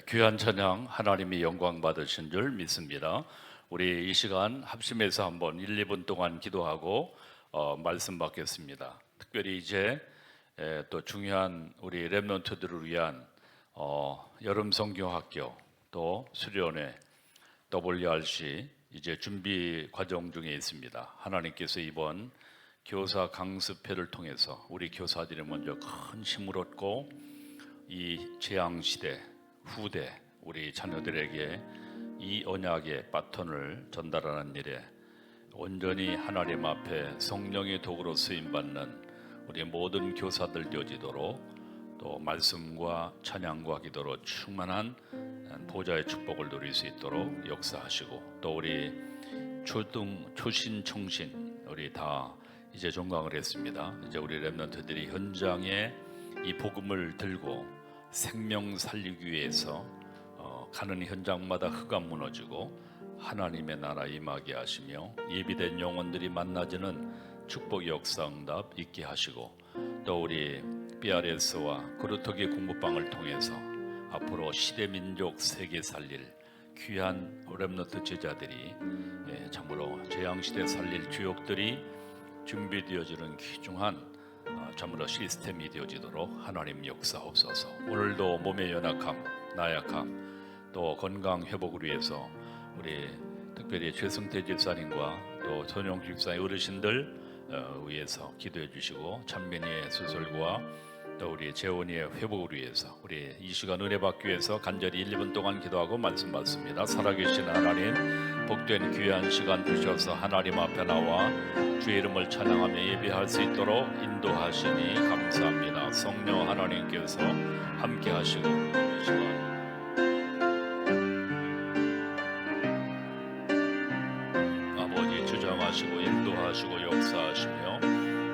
귀한 찬양 하나님이 영광 받으신 줄 믿습니다. 우리 이 시간 합심해서 한번 1, 2분 동안 기도하고 말씀 받겠습니다. 특별히 이제 또 중요한 우리 렘넌트들을 위한 여름 성경학교 또 수련회 WRC 이제 준비 과정 중에 있습니다. 하나님께서 이번 교사 강습회를 통해서 우리 교사들이 먼저 큰 힘을 얻고 이 재앙 시대 후대 우리 자녀들에게 이 언약의 바톤을 전달하는 일에 온전히 하나님 앞에 성령의 도구로 쓰임받는 우리 모든 교사들 되어지도록 또 말씀과 찬양과 기도로 충만한 보좌의 축복을 누릴 수 있도록 역사하시고 또 우리 초신 청신 우리 다 이제 종강을 했습니다. 이제 우리 렘넌트들이 현장에 이 복음을 들고 생명 살리기 위해서 가는 현장마다 흑암 무너지고 하나님의 나라 임하게 하시며 예비된 영혼들이 만나지는 축복 역사 응답 있게 하시고 또 우리 BRS와 그루터기 공부방을 통해서 앞으로 시대 민족 세계 살릴 귀한 렘넌트 제자들이 참으로 재앙시대 살릴 주역들이 준비되어지는 귀중한 참으로 시스템이 되어지도록 하나님 역사옵소서. 오늘도 몸의 연약함, 나약함, 또 건강 회복을 위해서 우리 특별히 최승태 집사님과 또 손용 집사의 어르신들 위해서 기도해 주시고 찬민이의 수술과 또 우리 재원이의 회복을 위해서 우리 이 시간 은혜 받기 위해서 간절히 1, 2분 동안 기도하고 말씀 받습니다. 살아계신 하나님 복된 귀한 시간 주셔서 하나님 앞에 나와 주의 이름을 찬양하며 예배할 수 있도록 인도하시니 감사합니다. 성령 하나님께서 함께 하시고 이 시간 아버지 주장하시고 인도하시고 역사하시며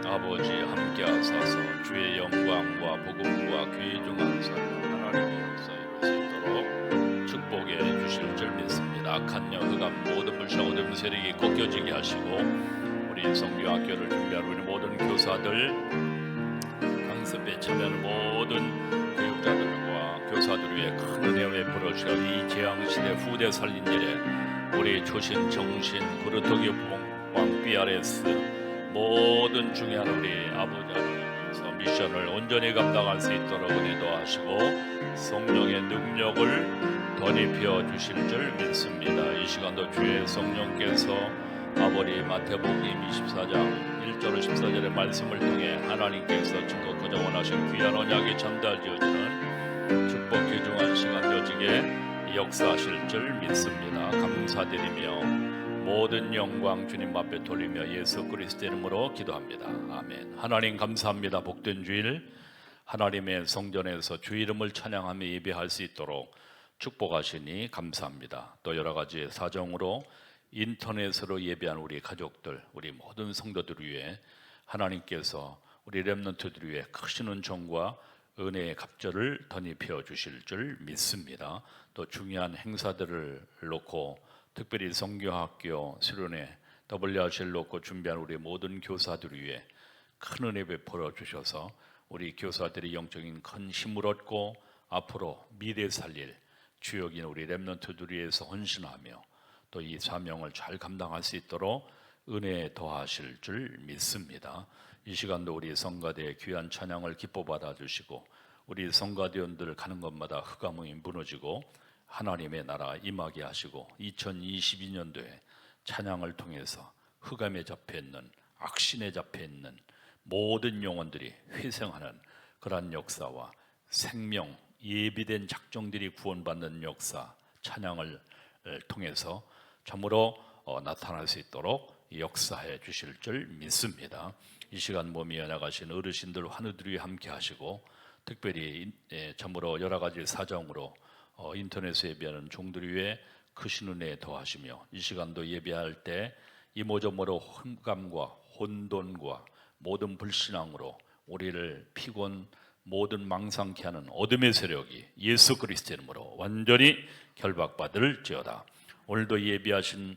아버지 함께 하소서. 주의 영광과 복음과 귀중한 사랑 하나님의 역사 이룰 수 있도록 축복해 주실 줄 믿습니다. 악한 영 흑암 모든 불신 어둠 세력이 꺾여지게 하시고 우리 성교학교를 준비하는 우리 모든 교사들 강습에 참여하는 모든 교육자들과 교사들 위해 큰 은혜 베풀어 주시고 이 재앙시대 후대 살린 일에 우리 초신 정신 그루터기 봉 BRS 모든 중요한 우리 아버지 하나님께서 미션을 온전히 감당할 수 있도록 은혜도 하시고 성령의 능력을 덧입혀 주실 줄 믿습니다. 이 시간도 주의 성령께서 아버지 마태복음 24장 1절 14절의 말씀을 통해 하나님께서 증거코자 원하신 귀한 언약이 전달되어지는 축복 귀중한 시간 되어지게 역사하실 줄 믿습니다. 감사드리며 모든 영광 주님 앞에 돌리며 예수 그리스도 이름으로 기도합니다. 아멘. 하나님 감사합니다. 복된 주일 하나님의 성전에서 주 이름을 찬양하며 예배할 수 있도록 축복하시니 감사합니다. 또 여러 가지 사정으로 인터넷으로 예배한 우리 가족들, 우리 모든 성도들 위해 하나님께서 우리 렘넌트들 위해 크신 은총과 은혜의 갑절을 덧입혀 주실 줄 믿습니다. 또 중요한 행사들을 놓고 특별히 성교학교 수련회 WRC를 놓고 준비한 우리 모든 교사들을 위해 큰 은혜 베풀어 주셔서 우리 교사들이 영적인 큰 힘을 얻고 앞으로 미래 살릴 주역인 우리 렘넌트들 위해서 헌신하며 또 이 사명을 잘 감당할 수 있도록 은혜 더하실 줄 믿습니다. 이 시간도 우리 성가대의 귀한 찬양을 기뻐 받아주시고 우리 성가대원들 가는 곳마다 흑암이 무너지고 하나님의 나라 임하게 하시고 2022년도에 찬양을 통해서 흑암에 잡혀있는 악신에 잡혀있는 모든 영혼들이 회생하는 그러한 역사와 생명 예비된 작정들이 구원받는 역사 찬양을 통해서 참으로 나타날 수 있도록 역사해 주실 줄 믿습니다. 이 시간 몸이 연약하신 어르신들 환우들이 함께 하시고 특별히 참으로 여러 가지 사정으로 인터넷에 예배하는 종들 위해 크신 은혜 더하시며 이 시간도 예배할 때 이모저모로 흑암과 혼돈과 모든 불신앙으로 우리를 피곤 모든 망상케 하는 어둠의 세력이 예수 그리스도의 이름으로 완전히 결박받을지어다. 오늘도 예배하신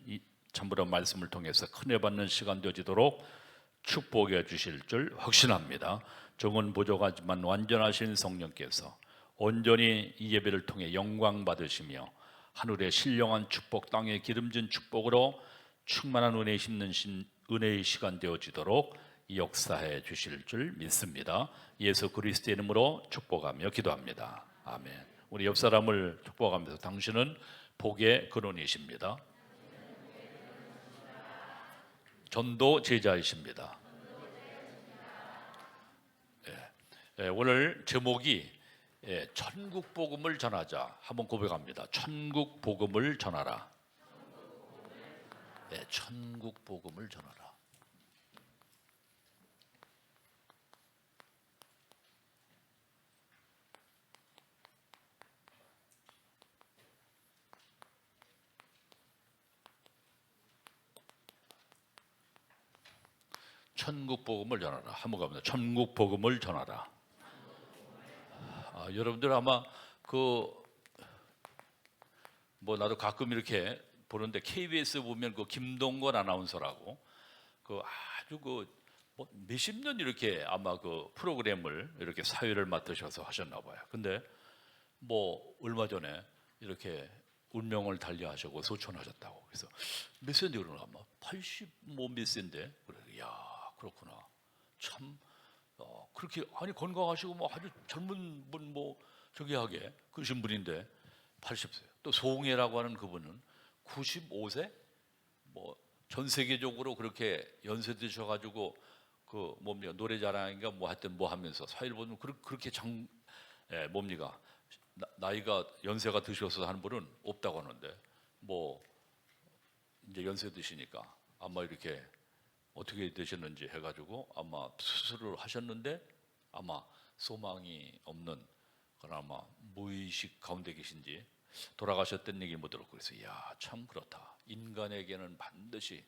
참으로 말씀을 통해서 큰 애 받는 시간 되어지도록 축복해 주실 줄 확신합니다. 종은 부족하지만 완전하신 성령께서 온전히 이 예배를 통해 영광 받으시며 하늘의 신령한 축복, 땅에 기름진 축복으로 충만한 은혜 심는 은혜의 시간 되어지도록 역사해 주실 줄 믿습니다. 예수 그리스도의 이름으로 축복하며 기도합니다. 아멘. 우리 옆 사람을 축복하면서 당신은 복의 근원이십니다. 전도 제자이십니다. 오늘 제목이 천국 복음을 전하자. 한번 고백합니다. 천국 복음을 전하라. 천국 복음을 전하라. 천국 복음을 전하라. 한번 갑니다. 천국 복음을 전하라. 여러분들 아마 나도 가끔 이렇게 보는데 KBS 보면 김동건 아나운서라고 아주 몇십 년 이렇게 아마 프로그램을 이렇게 사회를 맡으셔서 하셨나 봐요. 근데 얼마 전에 이렇게 운명을 달리하시고 소천하셨다고. 그래서 몇 세인데 그러나 아마 80 몇 세인데 그래. 야, 그렇구나. 참 그렇게 건강하시고 아주 젊은 분 저기 하게 그러신 분인데 80세. 또 송혜라고 하는 그분은 95세? 전 세계적으로 그렇게 연세 드셔가지고 노래 자랑인가 하여튼 하면서 사회를 보면 그렇게 나이가 연세가 드셔서 하는 분은 없다고 하는데 이제 연세 드시니까 아마 이렇게 어떻게 되셨는지 해가지고 아마 수술을 하셨는데 아마 소망이 없는 그런 아마 무의식 가운데 계신지 돌아가셨던 얘기 못 들었고 그래서 참 그렇다. 인간에게는 반드시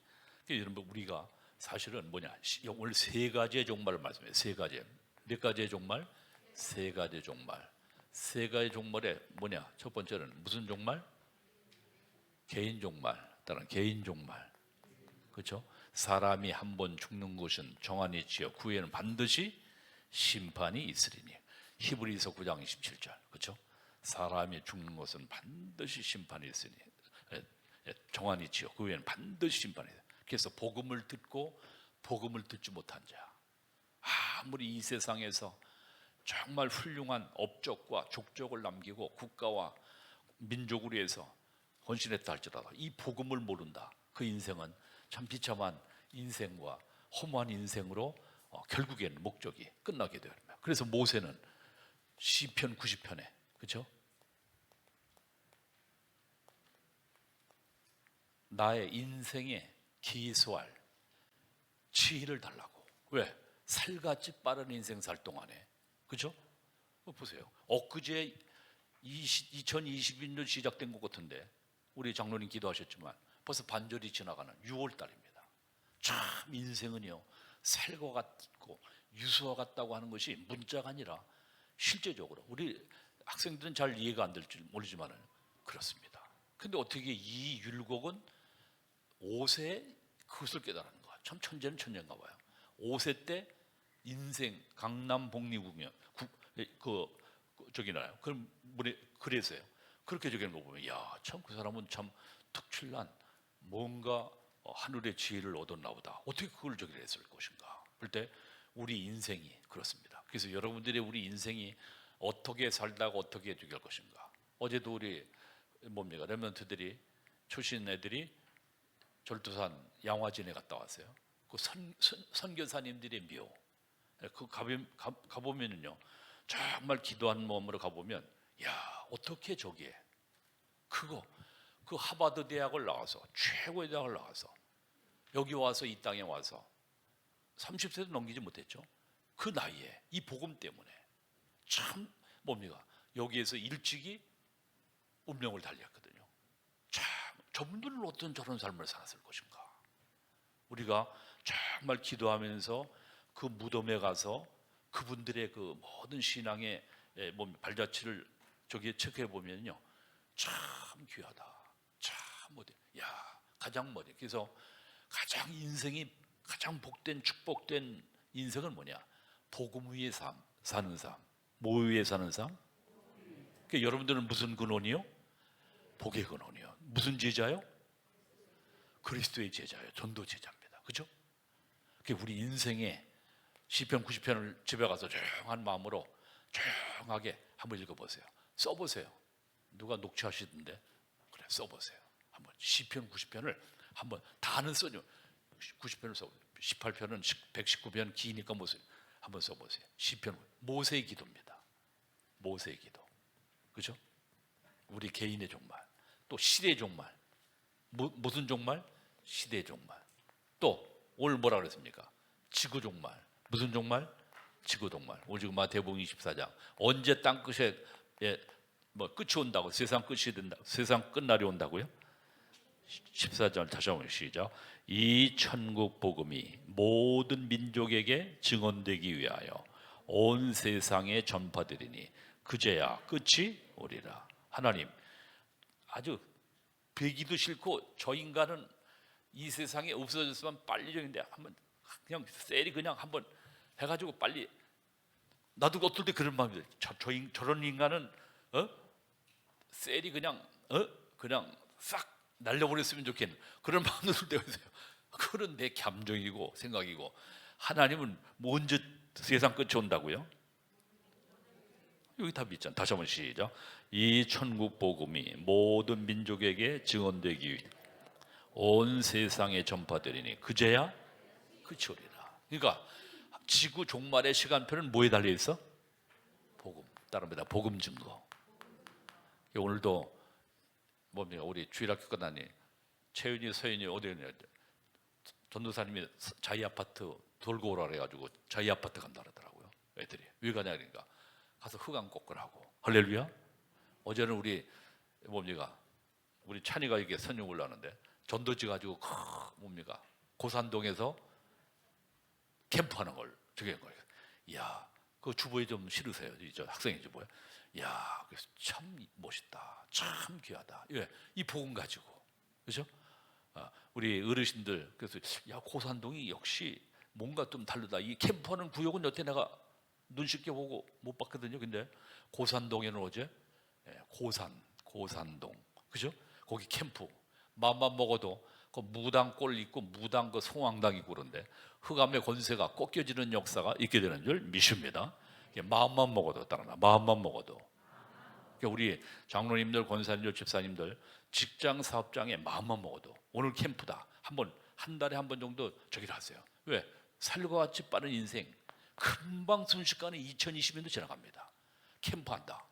여러분 우리가 사실은 오늘 세 가지의 종말을 말씀해요. 세 가지. 몇 가지의 종말? 세 가지의 종말. 세 가지 종말에 첫 번째는 무슨 종말? 개인 종말. 따른 개인 종말. 그렇죠? 사람이 한 번 죽는 것은 정한이 있지요. 그 후에는 반드시 심판이 있으리니. 히브리서 9장 27절. 그렇죠? 사람이 죽는 것은 반드시 심판이 있으니 정한이 있지요. 그 후에는 반드시 심판이 있으니. 그래서 복음을 듣고 복음을 듣지 못한 자, 아무리 이 세상에서 정말 훌륭한 업적과 족적을 남기고 국가와 민족을 위해서 헌신했다 할지라도 이 복음을 모른다. 그 인생은 참 비참한 인생과 허무한 인생으로 결국에는 목적이 끝나게 됩니다. 그래서 모세는 시편 90편에 그렇죠? 나의 인생에 기소할 지혜를 달라고. 왜? 살같이 빠른 인생 살 동안에 그렇죠? 보세요. 엊그제 2021년 시작된 것 같은데 우리 장로님 기도하셨지만 벌써 반절이 지나가는 6월 달입니다. 참 인생은요 살과 같고 유수와 같다고 하는 것이 문자가 아니라 실제적으로 우리 학생들은 잘 이해가 안 될지 모르지만 그렇습니다. 근데 어떻게 이 율곡은 5세에 그것을 깨달은 거야. 참 천재는 천재인가 봐요. 5세 때 인생 강남 복리구경 저기 나요. 그럼 그래서요. 그렇게 적인 거 보면 참 그 사람은 참 특출난 뭔가 하늘의 지혜를 얻었나 보다. 어떻게 그걸 저기 했을 것인가. 그럴 때 우리 인생이 그렇습니다. 그래서 여러분들의 우리 인생이 어떻게 살다가 어떻게 저기 할 것인가. 어제도 우리 렘넌트들이 출신 애들이 절두산 양화진에 갔다 왔어요. 그 선교사님들의 묘. 가보면은요 정말 기도한 마음으로 가보면 어떻게 저기에 그 하버드 대학을 나와서 최고의 대학을 나와서 여기 와서 이 땅에 와서 30세도 넘기지 못했죠. 그 나이에 이 복음 때문에 참 여기에서 일찍이 운명을 달리했거든요. 참 저분들은 어떤 저런 삶을 살았을 것인가. 우리가 정말 기도하면서 그 무덤에 가서 그분들의 그 모든 신앙의 발자취를 저기에 체크해 보면요 참 귀하다. 참 가장 그래서 가장 인생이 가장 복된 축복된 인생은 복음 위에 사는 삶. 뭐 위에 사는 삶? 그러니까 여러분들은 무슨 근원이요? 복의 근원이요. 무슨 제자요? 그리스도의 제자예요. 전도 제자입니다. 그죠? 그게 우리 인생에 시편 90편을 집에 가서 조용한 마음으로 조용하게 한번 읽어보세요. 써보세요. 누가 녹취하시던데 그래 써보세요. 한번 시편 90편을 한번 다는 써요. 90편을 써보세요. 18편은 119편 기니까 무슨 한번 써보세요. 시편 모세의 기도입니다. 모세의 기도. 그죠? 우리 개인의 종말, 또 시대의 종말. 무슨 종말? 시대의 종말. 또 오늘 뭐라 그랬습니까? 지구 종말. 무슨 종말? 지구 종말. 오늘 지금 마태복음 24장. 언제 땅 끝에 뭐 끝이 온다고? 세상 끝이 된다. 세상 끝날이 온다고요? 14절 다시 한번 시작. 이 천국 복음이 모든 민족에게 증언되기 위하여 온 세상에 전파되리니 그제야 끝이 오리라. 하나님 아주 배기도 싫고 저 인간은 이 세상에 없어졌으면 빨리 정인데 한번 그냥 셀이 그냥 한번 해가지고 빨리 나도 어떨 때 그런 마음이 들어요. 저런 인간은 셀이 그냥 싹 날려버렸으면 좋겠는 그런 마음도 들 때가 있어요. 그런 내 감정이고 생각이고 하나님은 언제 세상 끝이 온다고요? 여기 답이 있잖아. 다시 한번 시작. 이 천국 복음이 모든 민족에게 증언되기 위해 온 세상에 전파되리니 그제야 끝이 오리라. 그러니까 지구 종말의 시간표는 뭐에 달려 있어? 복음. 따릅니다. 복음 증거. 오늘도 뭡니까? 우리 주일학교 끝나니 채윤이, 서윤이 어디 있냐? 전도사님이 자기 아파트 돌고 오라 그래가지고 자기 아파트 간다 그러더라고요. 애들이 왜 가냐 그러니까 가서 흑암 꺾으라고. 할렐루야. 어제는 우리 뭡니까? 우리 찬이가 이게 선영 올라오는데 전도지 가지고 뭡니까? 고산동에서 캠프하는 걸 저기 한 거예요. 이야, 그 주보에 좀 실으세요. 저 학생이 주보에. 이야, 그래서 참 멋있다. 참 귀하다. 예, 이 복음 가지고. 그죠? 우리 어르신들 그래서 야, 고산동이 역시 뭔가 좀 다르다. 이 캠프하는 구역은 여태 내가 눈 쉽게 보고 못 봤거든요. 근데 고산동에는 어제 고산동. 그죠? 거기 캠프. 마음만 먹어도 그 무당 꼴 있고 무당 그 송황당 있고 그런데 흑암의 권세가 꺾여지는 역사가 있게 되는 줄 믿습니다. 마음만 먹어도 따라나 마음만 먹어도. 그러니까 우리 장로님들, 권사님들, 집사님들 직장 사업장에 마음만 먹어도 오늘 캠프다. 한 달에 한 번 정도 저기를 하세요. 왜? 살과 같이 빠른 인생 금방 순식간에 2020년도 지나갑니다. 캠프한다.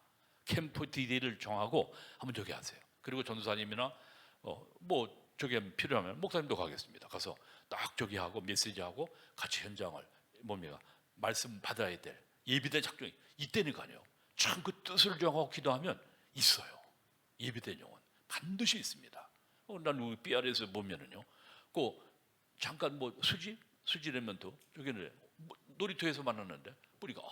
캠프 디데이를 정하고 한번 저기 하세요. 그리고 전도사님이나 뭐 저기 필요하면 목사님도 가겠습니다. 가서 딱 저기 하고 메시지하고 같이 현장을 뭡니까? 말씀 받아야 될 예비된 작정이 이때니까요. 참 그 뜻을 정하고 기도하면 있어요. 예비된 영혼 반드시 있습니다. 난 우리 BR에서 보면은요, 그 잠깐 뭐 수지라면 또 저기는 놀이터에서 만났는데 보니까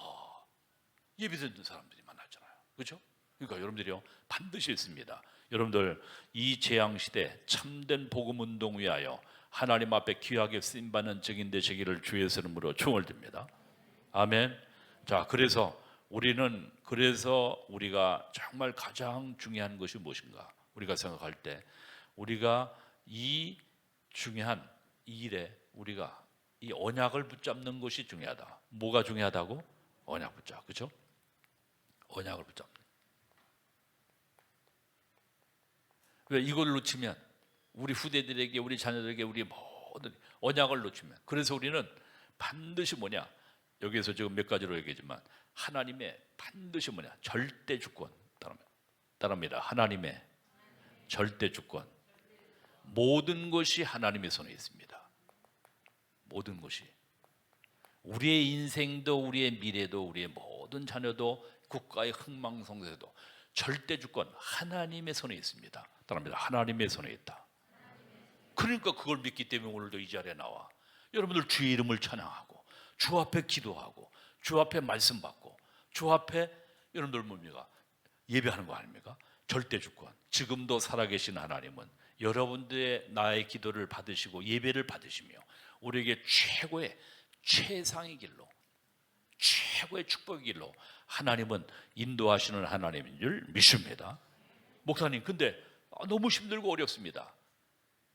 예비된 사람들이 만났잖아요. 그렇죠? 그러니까 여러분들이요 반드시 있습니다. 여러분들 이 재앙 시대 참된 복음 운동 위하여 하나님 앞에 귀하게 쓰임 받는 증인대 되기를 주의 이름으로 총을 듭니다. 아멘. 자, 그래서 우리가 정말 가장 중요한 것이 무엇인가? 우리가 생각할 때 우리가 이 중요한 이 일에 우리가 이 언약을 붙잡는 것이 중요하다. 뭐가 중요하다고? 언약 붙잡. 그렇죠? 언약을 붙잡는. 왜 이걸 놓치면 우리 후대들에게 우리 자녀들에게 우리 모든 언약을 놓치면 그래서 우리는 반드시 뭐냐? 여기에서 지금 몇 가지로 얘기했지만 하나님의 반드시 뭐냐? 절대 주권 따릅니다. 하나님의 절대 주권. 모든 것이 하나님의 손에 있습니다. 모든 것이. 우리의 인생도 우리의 미래도 우리의 모든 자녀도 국가의 흥망성쇠도 절대 주권 하나님의 손에 있습니다. 따릅니다. 하나님의 손에 있다. 그러니까 그걸 믿기 때문에 오늘도 이 자리에 나와 여러분들 주의 이름을 찬양하고 주 앞에 기도하고 주 앞에 말씀 받고 주 앞에 여러분들 뭡니까? 예배하는 거 아닙니까? 절대 주권. 지금도 살아계신 하나님은 여러분들의 나의 기도를 받으시고 예배를 받으시며 우리에게 최고의 최상의 길로 최고의 축복의 길로 하나님은 인도하시는 하나님인 줄 믿습니다. 목사님, 근데 너무 힘들고 어렵습니다.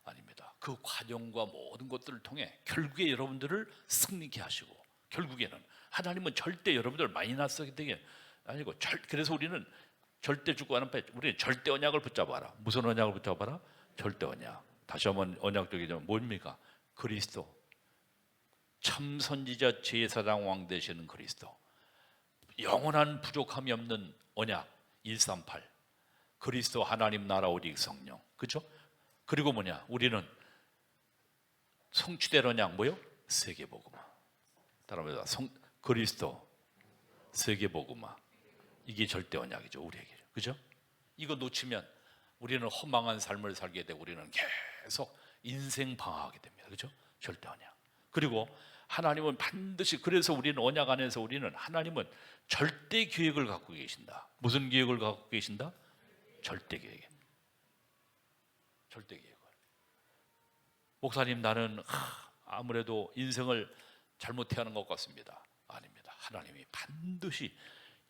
아닙니다. 그 과정과 모든 것들을 통해 결국에 여러분들을 승리케 하시고, 결국에는 하나님은 절대 여러분들을 마이너스하게 되게 아니고, 그래서 우리는 절대 주권하는 우리는 절대 언약을 붙잡아라. 무슨 언약을 붙잡아라? 절대 언약. 다시 한번 언약적이죠. 뭡니까? 그리스도, 참 선지자 제사장 왕 되시는 그리스도, 영원한 부족함이 없는 언약 138, 그리스도 하나님 나라 오직 성령, 그렇죠? 그리고 뭐냐? 우리는 성취될 언약 뭐요? 세계복음화. 따라합니다. 그리스도, 세계복음화. 이게 절대 언약이죠, 우리에게. 그죠? 이거 놓치면 우리는 허망한 삶을 살게 되고 우리는 계속 인생 방황하게 됩니다. 그죠? 절대 언약. 그리고 하나님은 반드시, 그래서 우리는 언약 안에서 우리는 하나님은 절대 계획을 갖고 계신다. 무슨 계획을 갖고 계신다? 절대 계획. 절대 계획을. 목사님, 나는 아무래도 인생을 잘못해야 하는 것 같습니다. 아닙니다. 하나님이 반드시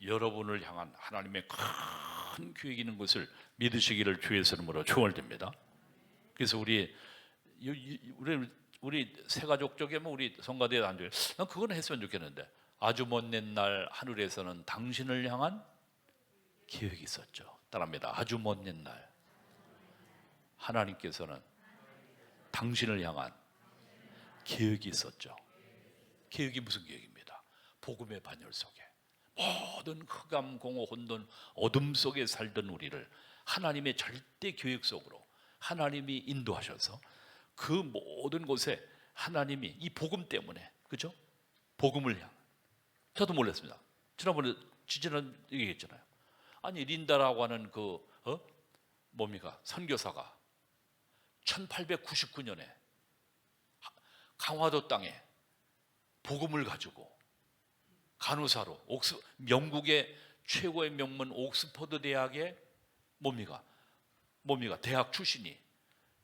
여러분을 향한 하나님의 큰 계획이 있는 것을 믿으시기를 주의 이름으로 축원드립니다. 그래서 우리 세가족 쪽에 우리 성가대에 앉아, 난 그건 했으면 좋겠는데, 아주 먼 옛날 하늘에서는 당신을 향한 계획이 있었죠. 따라합니다. 아주 먼 옛날 하나님께서는 당신을 향한 계획이 있었죠. 계획이 무슨 계획입니다? 복음의 반열 속에 모든 흑암, 공허, 혼돈, 어둠 속에 살던 우리를 하나님의 절대 계획 속으로 하나님이 인도하셔서 그 모든 곳에 하나님이 이 복음 때문에, 그죠? 복음을 향. 저도 몰랐습니다. 지난번에 지지난 얘기했잖아요. 아니, 린다라고 하는 뭡니까? 선교사가 1899년에 강화도 땅에 복음을 가지고 간호사로 영국의 최고의 명문 옥스퍼드 대학의 뭡니까? 대학 출신이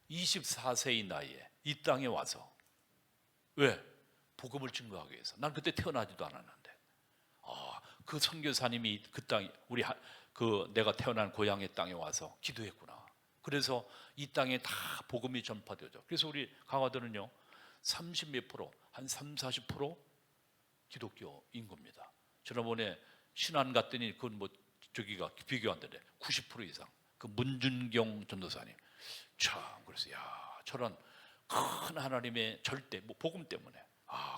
24세의 나이에 이 땅에 와서, 왜? 복음을 증거하기 위해서. 난 그때 태어나지도 않았는데, 그 선교사님이 그 땅, 내가 태어난 고향의 땅에 와서 기도했구나. 그래서 이 땅에 다 복음이 전파되죠. 그래서 우리 강화도는요, 30몇 프로, 한 30-40% 기독교 인구입니다. 지난번에 신안 갔더니 그건 저기가 비교 안 되네. 90% 이상. 그 문준경 전도사님. 참, 그래서 저런 큰 하나님의 절대 복음 때문에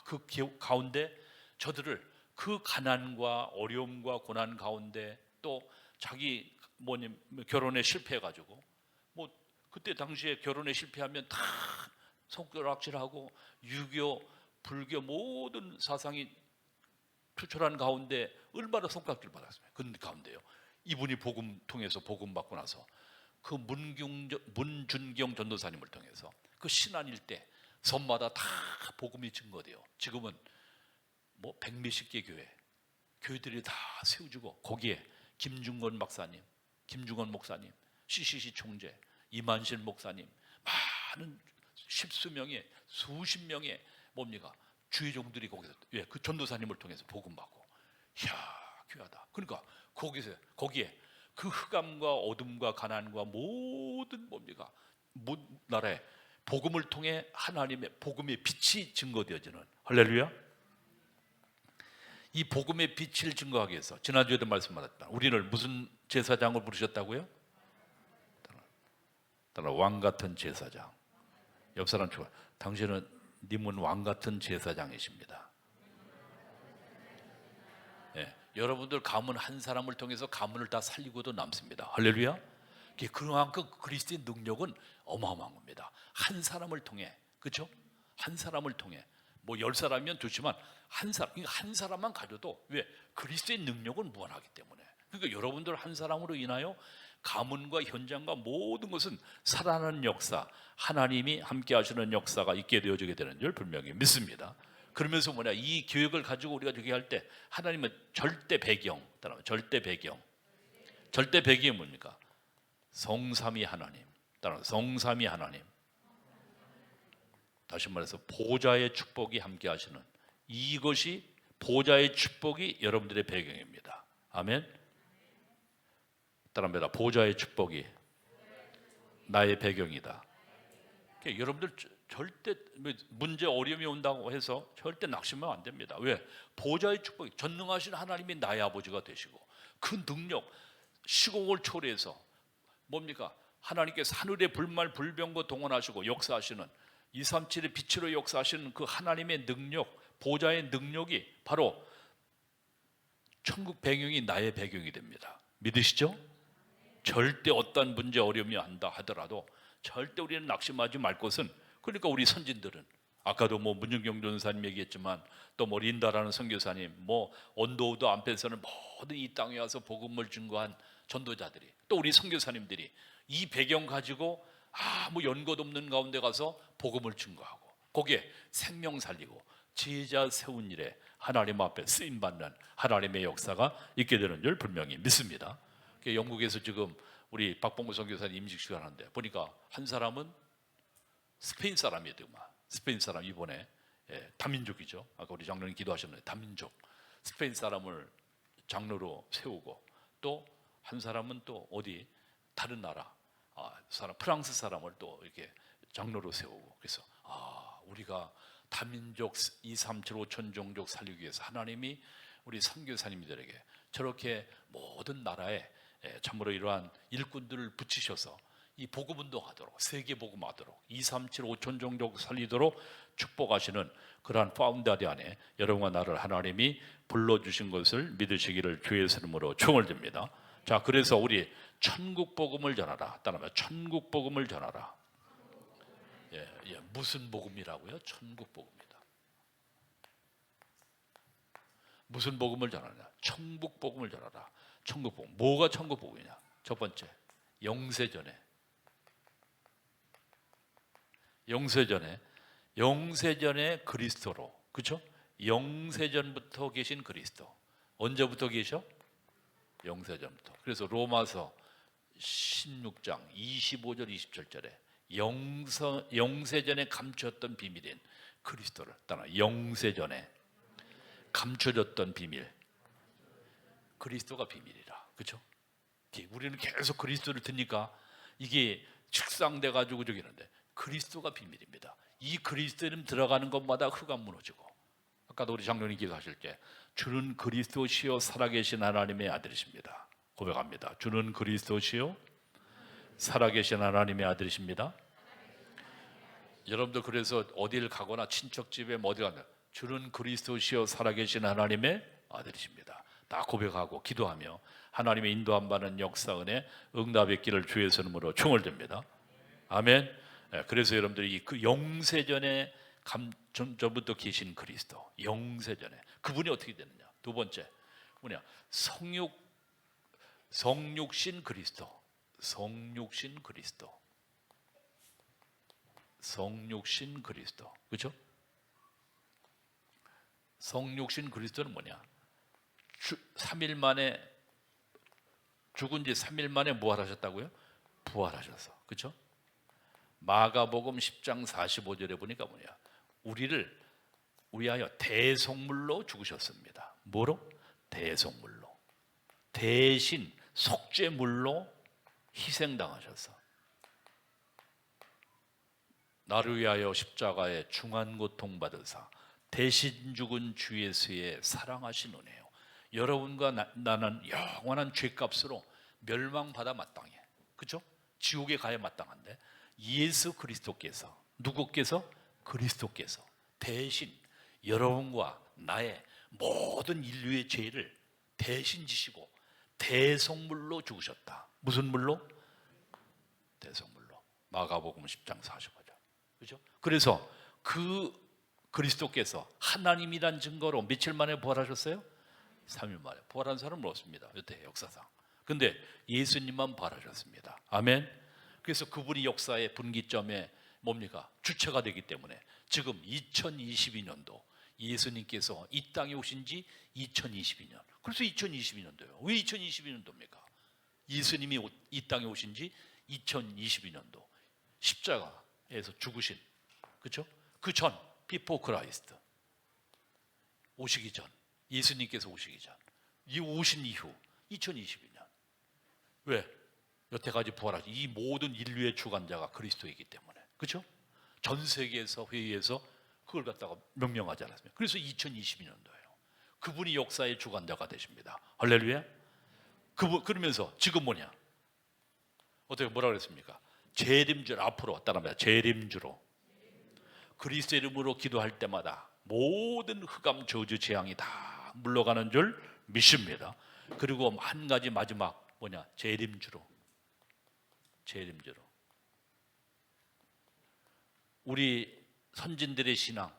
그 가운데 저들을 그 가난과 어려움과 고난 가운데, 또 자기 결혼에 실패해가지고 그때 당시에 결혼에 실패하면 다 손가락질하고 유교, 불교 모든 사상이 투철한 가운데 얼마나 손가락질 받았습니까? 그 가운데요, 이분이 복음 통해서 복음 받고 나서 그 문준경 전도사님을 통해서 그 신안 일대 섬마다 다 복음이 증거돼요. 지금은 100몇십 개 교회들이 다 세워지고, 거기에 김중건 박사님, 김중건 목사님, CCC 총재, 이만실 목사님, 많은 십수 명의, 수십 명의 주의 종들이 거기서, 그 전도사님을 통해서 복음 받고, 귀하다. 그러니까 거기에 그 흑암과 어둠과 가난과 모든 나라에 복음을 통해 하나님의 복음의 빛이 증거되어지는, 할렐루야. 이 복음의 빛을 증거하기 위해서 지난주에도 말씀하셨다. 우리를 무슨 제사장을 부르셨다고요? 따라 왕 같은 제사장. 옆 사람 좋아. 님은 왕 같은 제사장이십니다. 여러분들 가문 한 사람을 통해서 가문을 다 살리고도 남습니다. 할렐루야. 그만큼 그리스도의 능력은 어마어마한 겁니다. 한 사람을 통해, 그렇죠? 한 사람을 통해 10사람이면 좋지만 한 사람만 가져도, 왜? 그리스도의 능력은 무한하기 때문에. 그러니까 여러분들 한 사람으로 인하여 가문과 현장과 모든 것은 살아나는 역사, 하나님이 함께 하시는 역사가 있게 되어지게 되는 줄 분명히 믿습니다. 그러면서 이 교육을 가지고 우리가 저기 할 때 하나님은 절대 배경, 절대 배경이 뭡니까? 성삼위 하나님. 성삼위 하나님. 다시 말해서 보좌의 축복이 함께 하시는, 이것이 보좌의 축복이 여러분들의 배경입니다. 아멘. 따라합니다. 보좌의 축복이 나의 배경이다. 그러니까 여러분들 절대 문제 어려움이 온다고 해서 절대 낙심하면 안 됩니다. 왜? 보좌의 축복이 전능하신 하나님이 나의 아버지가 되시고 그 능력 시공을 초래해서 뭡니까? 하나님께서 하늘의 불말 불병거 동원하시고 역사하시는 237의 빛으로 역사하시는 그 하나님의 능력, 보좌의 능력이 바로 천국 배경이 나의 배경이 됩니다. 믿으시죠? 절대 어떤 문제 어려움이 한다 하더라도 절대 우리는 낙심하지 말 것은, 그러니까 우리 선진들은 아까도 뭐 문중경 전사님 얘기했지만 또 뭐 린다라는 선교사님, 뭐 언더우드 안에서는 모든 이 땅에 와서 복음을 증거한 전도자들이, 또 우리 선교사님들이 이 배경 가지고 아무 연고도 없는 가운데 가서 복음을 증거하고 거기에 생명 살리고 제자 세운 일에 하나님 앞에 쓰임 받는 하나님의 역사가 있게 되는 줄 분명히 믿습니다. 영국에서 지금 우리 박봉구 선교사님 임직식을 하는데 보니까 한 사람은 스페인 사람이더만. 스페인 사람 이번에 다민족이죠. 아까 우리 장로님 기도하셨는데 다민족 스페인 사람을 장로로 세우고, 또 한 사람은 또 어디 다른 나라 사람 프랑스 사람을 또 이렇게 장로로 세우고, 그래서 우리가 다민족 237 5천 종족 살리기 위해서 하나님이 우리 선교사님들에게 저렇게 모든 나라에 참으로 이러한 일꾼들을 붙이셔서 이 복음 운동하도록, 세계 복음하도록, 237 5천 종족 살리도록 축복하시는 그러한 파운다리 안에 여러분과 나를 하나님이 불러주신 것을 믿으시기를 주의 이름으로 총을 듭니다. 자, 그래서 우리 천국 복음을 전하라. 따라하면 천국 복음을 전하라. 무슨 복음이라고요? 천국 복음이다. 무슨 복음을 전하냐? 천국 복음을 전하라. 천국 복음. 뭐가 천국 복음이냐? 첫 번째, 영세전에 그리스도로, 그렇죠? 영세전부터 계신 그리스도. 언제부터 계셔? 영세전부터. 그래서 로마서 16장 25절 27절에 영세전에 감추었던 비밀인 그리스도를 따라 영세전에 감춰졌던 비밀, 그리스도가 비밀이라. 그렇죠? 우리는 계속 그리스도를 듣니까 이게 축상돼 가지고 저기는데 그리스도가 비밀입니다. 이 그리스도 이름 들어가는 것마다 흑암 무너지고, 아까도 우리 장로님 기도하실 때 주는 그리스도시요 살아계신 하나님의 아들이십니다. 고백합니다. 주는 그리스도시요 살아계신 하나님의 아들이십니다. 여러분들 그래서 어디를 가거나 친척집에 어디 가면 주는 그리스도시요 살아계신 하나님의 아들이십니다. 다 고백하고 기도하며 하나님의 인도함 받는 역사 은혜 응답의 길을 주의 이름으로 총을 듭니다. 아멘. 그래서 여러분들이 그 영세전에 전부터 계신 그리스도, 영세전에 그분이 어떻게 되느냐? 두 번째 뭐냐? 성육신 그리스도, 성육신 그리스도, 성육신 그리스도, 그렇죠? 성육신 그리스도는 뭐냐? 3일 만에 죽은 지 3일 만에 부활하셨다고요? 부활하셔서, 그렇죠? 마가복음 10장 45절에 보니까 뭐냐? 우리를 위하여 대속물로 죽으셨습니다. 뭐로? 대속물로. 대신 속죄물로 희생당하셔서 나를 위하여 십자가에 중한 고통 받으사 대신 죽은 주 예수의 사랑하신 은혜요. 여러분과 나는 영원한 죄값으로 멸망받아 마땅해. 그렇죠? 지옥에 가야 마땅한데 예수 그리스도께서, 누구께서? 그리스도께서 대신 여러분과 나의 모든 인류의 죄를 대신 지시고 대속물로 죽으셨다. 무슨 물로? 대속물로. 마가복음 10장 45절. 그렇죠? 그래서 그 그리스도께서 하나님이란 증거로 며칠 만에 부활하셨어요? 3일 만에. 부활한 사람은 없습니다. 여태 역사상. 근데 예수님만 부활하셨습니다. 아멘. 그래서 그분이 역사의 분기점에 뭡니까? 주체가 되기 때문에 지금 2022년도 예수님께서 이 땅에 오신 지 2022년. 그래서 2022년도예요. 왜 2022년도입니까? 예수님이 이 땅에 오신 지 2022년도. 십자가에서 죽으신, 그렇죠? 그 전, before Christ. 오시기 전. 예수님께서 오시기 전, 이 오신 이후 2022년. 왜? 여태까지 부활하신 이 모든 인류의 주관자가 그리스도이기 때문에. 그렇죠? 전 세계에서 회의에서 그걸 갖다가 명명하지 않았습니까? 그래서 2022년도예요. 그분이 역사의 주관자가 되십니다. 할렐루야. 그분, 그러면서 지금 뭐냐? 어떻게 뭐라 그랬습니까? 재림주로, 앞으로 따라합니다. 재림주로 그리스도 이름으로 기도할 때마다 모든 흑암 저주 재앙이 다 물러가는 줄 믿습니다. 그리고 한 가지 마지막 뭐냐? 재림주로. 재림주로 우리 선진들의 신앙,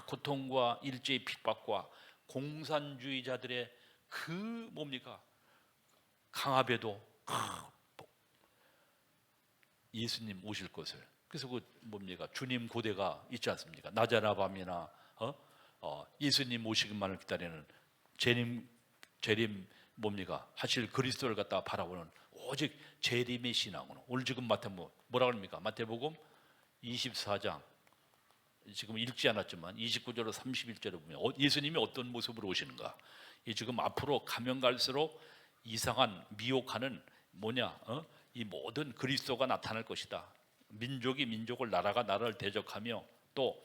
고통과 일제의 핍박과 공산주의자들의 그 뭡니까? 강압에도 예수님 오실 것을. 그래서 그 뭡니까? 주님 고대가 있지 않습니까? 낮이나 밤이나 예수님 오시기만을 기다리는 재림 뭡니까? 하실 그리스도를 갖다가 바라보는 오직 재림의 신앙으로. 오늘 지금 뭐라 그럽니까? 마태복음 24장 지금 읽지 않았지만 29절로 31절에 보면 예수님이 어떤 모습으로 오시는가? 이 지금 앞으로 가면 갈수록 이상한 미혹하는 뭐냐? 이 모든 그리스도가 나타날 것이다. 민족이 민족을, 나라가 나라를 대적하며 또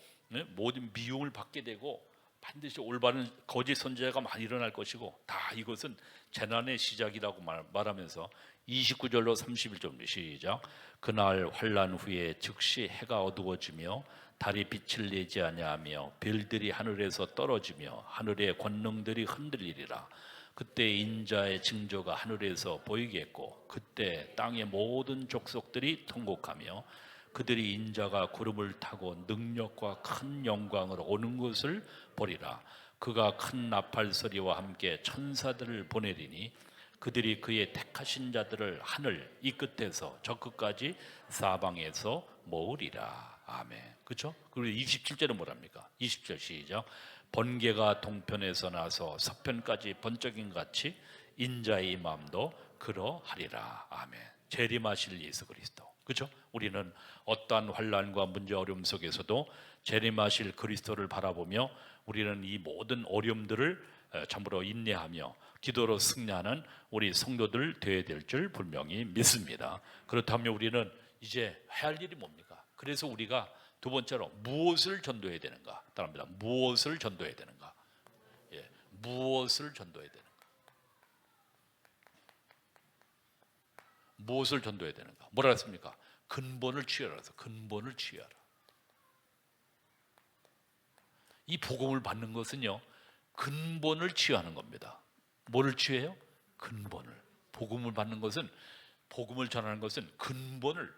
모든 미움을 받게 되고 반드시 올바른 거짓 선지자가 많이 일어날 것이고, 다 이것은 재난의 시작이라고 말하면서 29절로 31절 시작. 그날 환난 후에 즉시 해가 어두워지며 달이 빛을 내지 아니하며 별들이 하늘에서 떨어지며 하늘의 권능들이 흔들리리라. 그때 인자의 징조가 하늘에서 보이겠고 그때 땅의 모든 족속들이 통곡하며 그들이 인자가 구름을 타고 능력과 큰 영광으로 오는 것을 보리라. 그가 큰 나팔 소리와 함께 천사들을 보내리니 그들이 그의 택하신 자들을 하늘 이 끝에서 저 끝까지 사방에서 모으리라. 아멘. 그렇죠? 그리고 27절은 뭐랍니까? 20절 시작. 번개가 동편에서 나서 서편까지 번쩍인 같이 인자의 마음도 그러하리라. 아멘. 재림하실 예수 그리스도. 그렇죠? 우리는 어떠한 환난과 문제 어려움 속에서도 재림하실 그리스도를 바라보며 우리는 이 모든 어려움들을 참으로 인내하며 기도로 승리하는 우리 성도들 되어야 될 줄 분명히 믿습니다. 그렇다면 우리는 이제 해야 할 일이 뭡니까? 그래서 우리가 두 번째로 무엇을 전도해야 되는가? 따라합니다. 무엇을 전도해야 되는가? 예, 무엇을 전도해야 되는가? 무엇을 전도해야 되는가? 뭐라 했습니까? 근본을 취하라. 근본을 취하라. 이 복음을 받는 것은요, 근본을 취하는 겁니다. 뭐를 취해요? 근본을. 복음을 받는 것은, 복음을 전하는 것은 근본을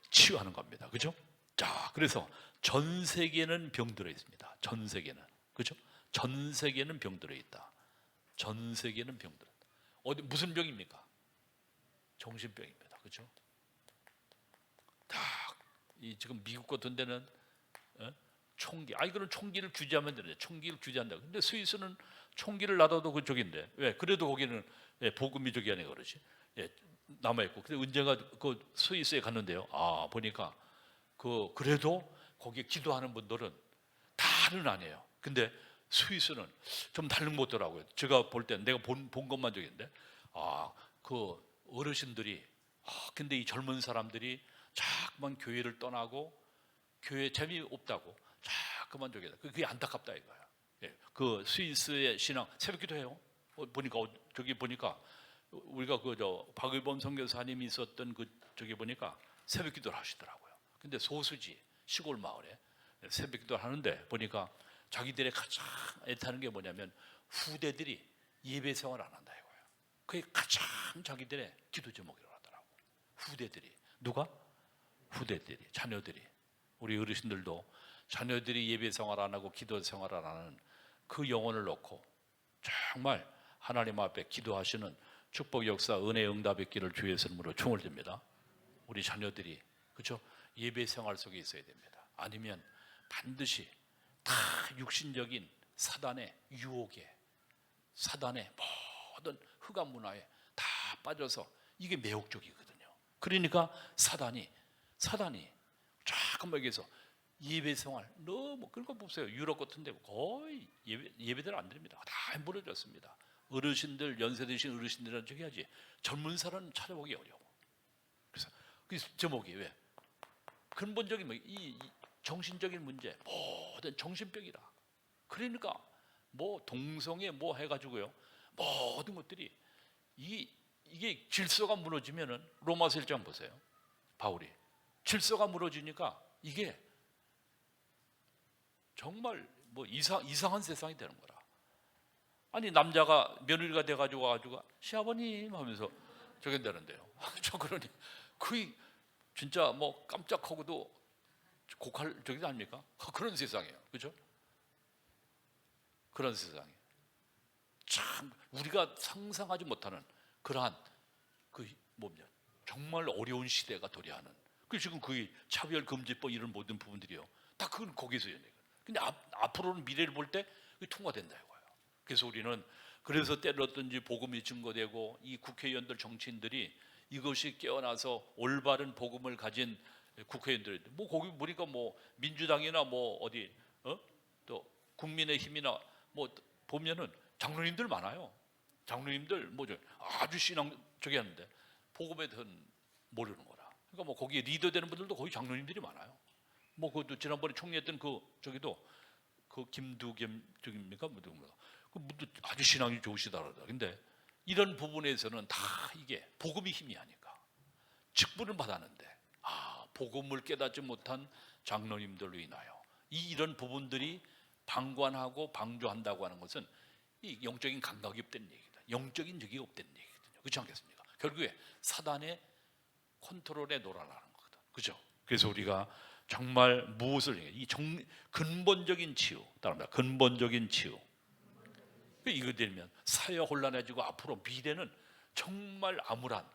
치유하는 겁니다. 그죠? 자, 그래서 전 세계는 병들어 있습니다. 전 세계는. 그죠? 전 세계는 병들어 있다. 전 세계는 병들어 있다. 어디, 무슨 병입니까? 정신병입니다. 그죠? 이 지금 미국 같은 데는 총기, 이거는 총기를 규제하면 되는데 총기를 규제한다. 근데 스위스는 총기를 놔둬도 그쪽인데 왜? 그래도 거기는 복음이 저기 아니고 그러지. 남아 있고. 근데 언제가 그 스위스에 갔는데요. 보니까 그래도 거기에 기도하는 분들은 다는 아니에요. 근데 스위스는 좀 다른 것 같더라고요. 제가 볼 때는 내가 본 것만 저기인데 그 어르신들이 근데 이 젊은 사람들이 자꾸만 교회를 떠나고 교회 재미없다고 자꾸만 저기다. 그게 안타깝다 이거야. 그 스위스의 신앙 새벽기도 해요. 보니까 저기 보니까 우리가 박의범 선교사님이 있었던 저기 보니까 새벽기도를 하시더라고요. 근데 소수지 시골 마을에 새벽기도를 하는데 보니까 자기들의 가장 애타는 게 뭐냐면 후대들이 예배 생활 안 한다 이거예요. 그게 가장 자기들의 기도 제목이라고 하더라고. 후대들이. 누가? 후대들이, 자녀들이. 우리 어르신들도 자녀들이 예배 생활 안 하고 기도 생활 안 하는 그 영혼을 놓고 정말 하나님 앞에 기도하시는 축복 역사 은혜 응답의 길을 주의 선물로 총을 듭니다. 우리 자녀들이 그렇죠? 예배 생활 속에 있어야 됩니다. 아니면 반드시 다 육신적인 사단의 유혹에, 사단의 모든 흑암 문화에 다 빠져서 이게 매혹적이거든요. 그러니까 사단이 자꾸만 여기서 예배 생활 너무 그런 거 보세요. 유럽 같은 데 거의 예배들 안 드립니다. 다 무너졌습니다. 어르신들, 연세 드신 어르신들은 저기 하지 젊은 사람은 찾아보기 어려워. 그래서 그 제목이 왜? 근본적인 이 정신적인 문제, 모든 정신병이다. 그러니까 뭐 동성애 뭐 해가지고요, 모든 것들이 이게 질서가 무너지면은 로마서 1장 보세요. 바울이 질서가 무너지니까 이게 정말 뭐 이상한 세상이 되는 거라. 아니 남자가 며느리가 돼가지고 와가지고 시아버님 하면서 저기 되는데요. 저 그러니 거의 진짜 뭐 깜짝하고도 곡할 저기 아닙니까? 그런 세상이에요, 그렇죠? 그런 세상이 참 우리가 상상하지 못하는 그러한 그 뭡니까? 정말 어려운 시대가 도래하는. 그 지금 그 차별금지법 이런 모든 부분들이요, 다 그건 거기서 연예가. 근데 앞으로는 미래를 볼 때 통과된다 이거예요. 그래서 우리는 그래서 때를 어떤지 복음이 증거되고 이 국회의원들 정치인들이 이것이 깨어나서 올바른 복음을 가진 국회의원들, 뭐 거기 보니까 뭐 민주당이나 뭐 어디 또 국민의힘이나 뭐 보면은 장로님들 많아요. 장로님들 뭐죠 아주 신앙 저기 하는데 복음에 대한 모르는 거라. 그러니까 뭐 거기에 리더 되는 분들도 거의 장로님들이 많아요. 뭐 그것도 지난번에 총리했던 그 저기도 그 김두겸 저기입니까? 그 아주 신앙이 좋으시다라다. 근데 이런 부분에서는 다 이게 복음이 힘이 하니까 직분을 받았는데 복음을 깨닫지 못한 장로님들로 인하여 이런 부분들이 방관하고 방조한다고 하는 것은 이 영적인 감각이 없다는 얘기다. 영적인 적이 없다는 얘기거든요. 그렇지 않겠습니까? 결국에 사단의 컨트롤에 놀아나는 거거든. 그죠? 그래서 우리가 정말 무엇을 이 근본적인 치유, 따라합니다. 근본적인 치유. 이거 되면 사회 혼란해지고 앞으로 미래는 정말 암울한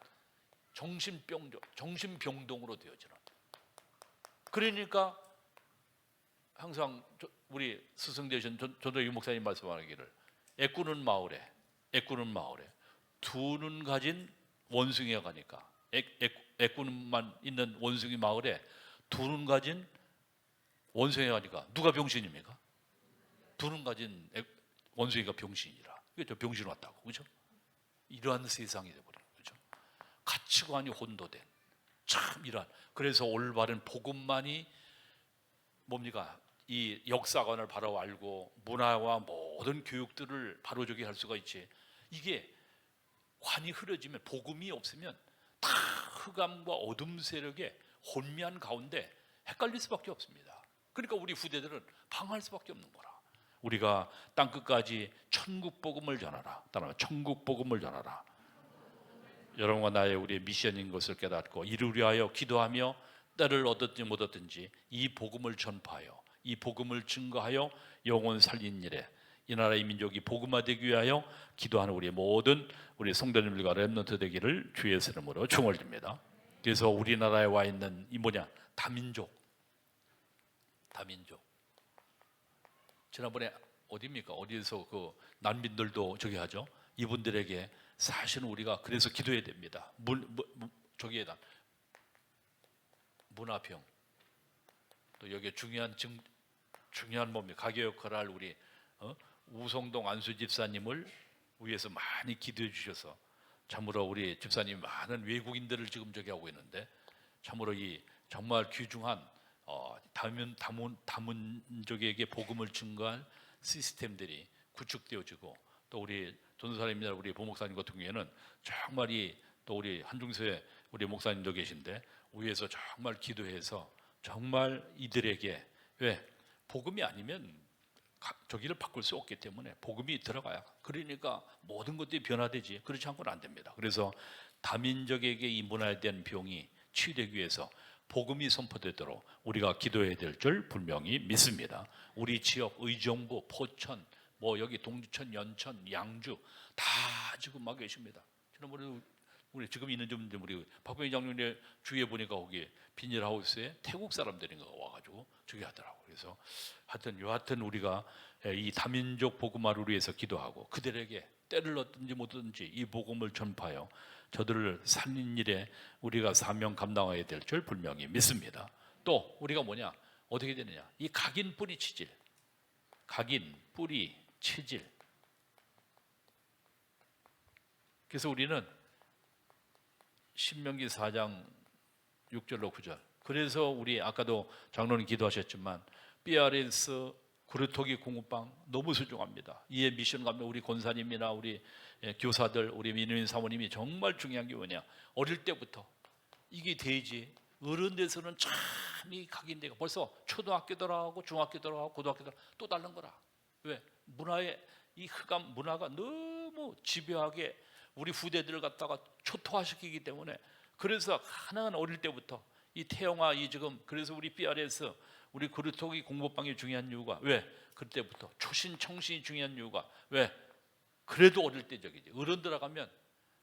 정신병동으로 되어지는. 그러니까 항상 우리 스승 되신 전도유 목사님 말씀하기를 애꾸는 마을에 두 눈 가진 원숭이가 가니까 애꾸는만 있는 원숭이 마을에 두 눈 가진 원숭이가 가니까 누가 병신입니까? 두 눈 가진 원숭이가 병신이라. 이게 저 병신 왔다고, 그렇죠? 이러한 세상이 되어버리는 거죠. 가치관이 혼도된 참 이러한. 그래서 올바른 복음만이 뭡니까? 이 역사관을 바로 알고 문화와 모든 교육들을 바로 저기 할 수가 있지. 이게 관이 흐려지면 복음이 없으면 다 흑암과 어둠 세력의 혼미한 가운데 헷갈릴 수밖에 없습니다. 그러니까 우리 후대들은 방황할 수밖에 없는 거라. 우리가 땅끝까지 천국 복음을 전하라. 따라서 천국 복음을 전하라. 여러분과 나의 우리의 미션인 것을 깨닫고 이를 위하여 기도하며 때를 얻었든지 못 얻든지 이 복음을 전파하여 이 복음을 증거하여 영혼 살린 일에 이 나라의 민족이 복음화되기 위하여 기도하는 우리 모든 우리 성도님들과 렘넌트 되기를 주의 이름으로 축원을 드립니다. 그래서 우리나라에 와 있는 이 다민족. 지난번에 어디입니까? 어디에서 그 난민들도 저기 하죠. 이분들에게 사실은 우리가 그래서 기도해야 됩니다. 저기에다 문화평 또 여기에 중요한 뭡니까? 가교 역할을 할 우리 우성동 안수 집사님을 위해서 많이 기도해 주셔서 참으로 우리 집사님 많은 외국인들을 지금 저기 하고 있는데 참으로 이 정말 귀중한 다문족에게 복음을 증거할 시스템들이 구축되어지고 또 우리 전도사님이나 우리 부목사님 같은 경우에는 정말 또 우리 한중서에 우리 목사님도 계신데 위에서 정말 기도해서 정말 이들에게 왜 복음이 아니면 저기를 바꿀 수 없기 때문에 복음이 들어가야. 그러니까 모든 것들이 변화되지. 그렇지 않고는 안 됩니다. 그래서 다민족에게 이 문화에 대한 병이 치유되기 위해서 복음이 선포되도록 우리가 기도해야 될 줄 분명히 믿습니다. 우리 지역 의정부, 포천, 뭐 여기 동두천, 연천, 양주 다 지금 막 계십니다. 지난번에 우리 지금 있는 좀 우리 박병희 장로님 주위에 보니까 거기 비닐하우스에 태국 사람들인가 와가지고 저기 하더라고. 그래서 여하튼 우리가 이 다민족 복음화를 위해서 기도하고 그들에게 때를 얻든지 못 얻든지 이 복음을 전파하여 저들을 살린 일에 우리가 사명 감당해야 될 줄 분명히 믿습니다. 또 우리가 어떻게 되느냐? 이 각인 뿌리 치질, 각인 뿌리 치질. 그래서 우리는 신명기 4장 6절로 9절. 그래서 우리 아까도 장로님 기도하셨지만 BRS 구루토기 공급방 너무 소중합니다. 이에 미션 가면 우리 권사님이나 우리 교사들, 우리 민우인 사모님이 정말 중요한 게 뭐냐? 어릴 때부터 이게 돼야지. 어른 돼서는 참 이 각인대가 벌써 초등학교 들어가고 중학교 들어가고 고등학교 들어가고 또 다른 거라. 왜? 문화의 이 흑암 문화가 너무 집요하게 우리 후대들을 갖다가 초토화시키기 때문에 그래서 가능한 어릴 때부터 이 태영아 이 지금 그래서 우리 BRS 우리 구루토기 공부방이 중요한 이유가 왜? 그때부터 초신 청신이 중요한 이유가 왜? 그래도 어릴 때 저기지. 어른 들어가면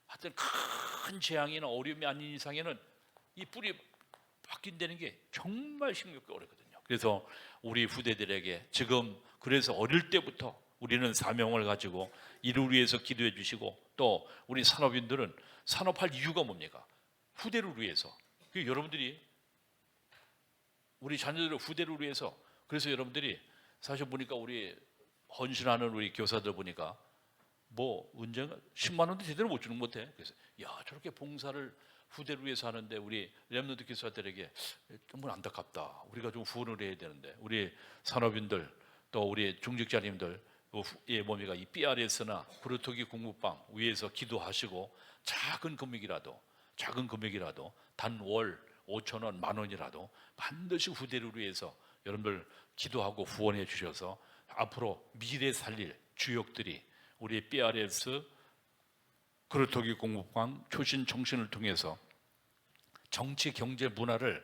하여튼 큰 재앙이나 어려움이 아닌 이상에는 이 뿌리 바뀐다는 게 정말 힘겹게 어렵거든요. 그래서 우리 후대들에게 지금 그래서 어릴 때부터 우리는 사명을 가지고 이를 위해서 기도해 주시고 또 우리 산업인들은 산업할 이유가 뭡니까? 후대를 위해서. 여러분들이 우리 자녀들의 후대를 위해서 그래서 여러분들이 사실 보니까 우리 헌신하는 우리 교사들 보니까 뭐 언젠가 10만 원도 제대로 못 주는 것 같아. 그래서 야 저렇게 봉사를 후대를 위해서 하는데 우리 렘넌트 교사들에게 좀 안타깝다. 우리가 좀 후원을 해야 되는데 우리 산업인들 또 우리 중직자님들 뭡니까 이 BRS나 구루토기 공부방 위에서 기도하시고 작은 금액이라도 단 월 5,000원, 10,000원이라도 반드시 후대를 위해서 여러분들 기도하고 후원해 주셔서 앞으로 미래 살릴 주역들이 우리 BRS 구루토기 공부방 초신 청신을 통해서 정치, 경제, 문화를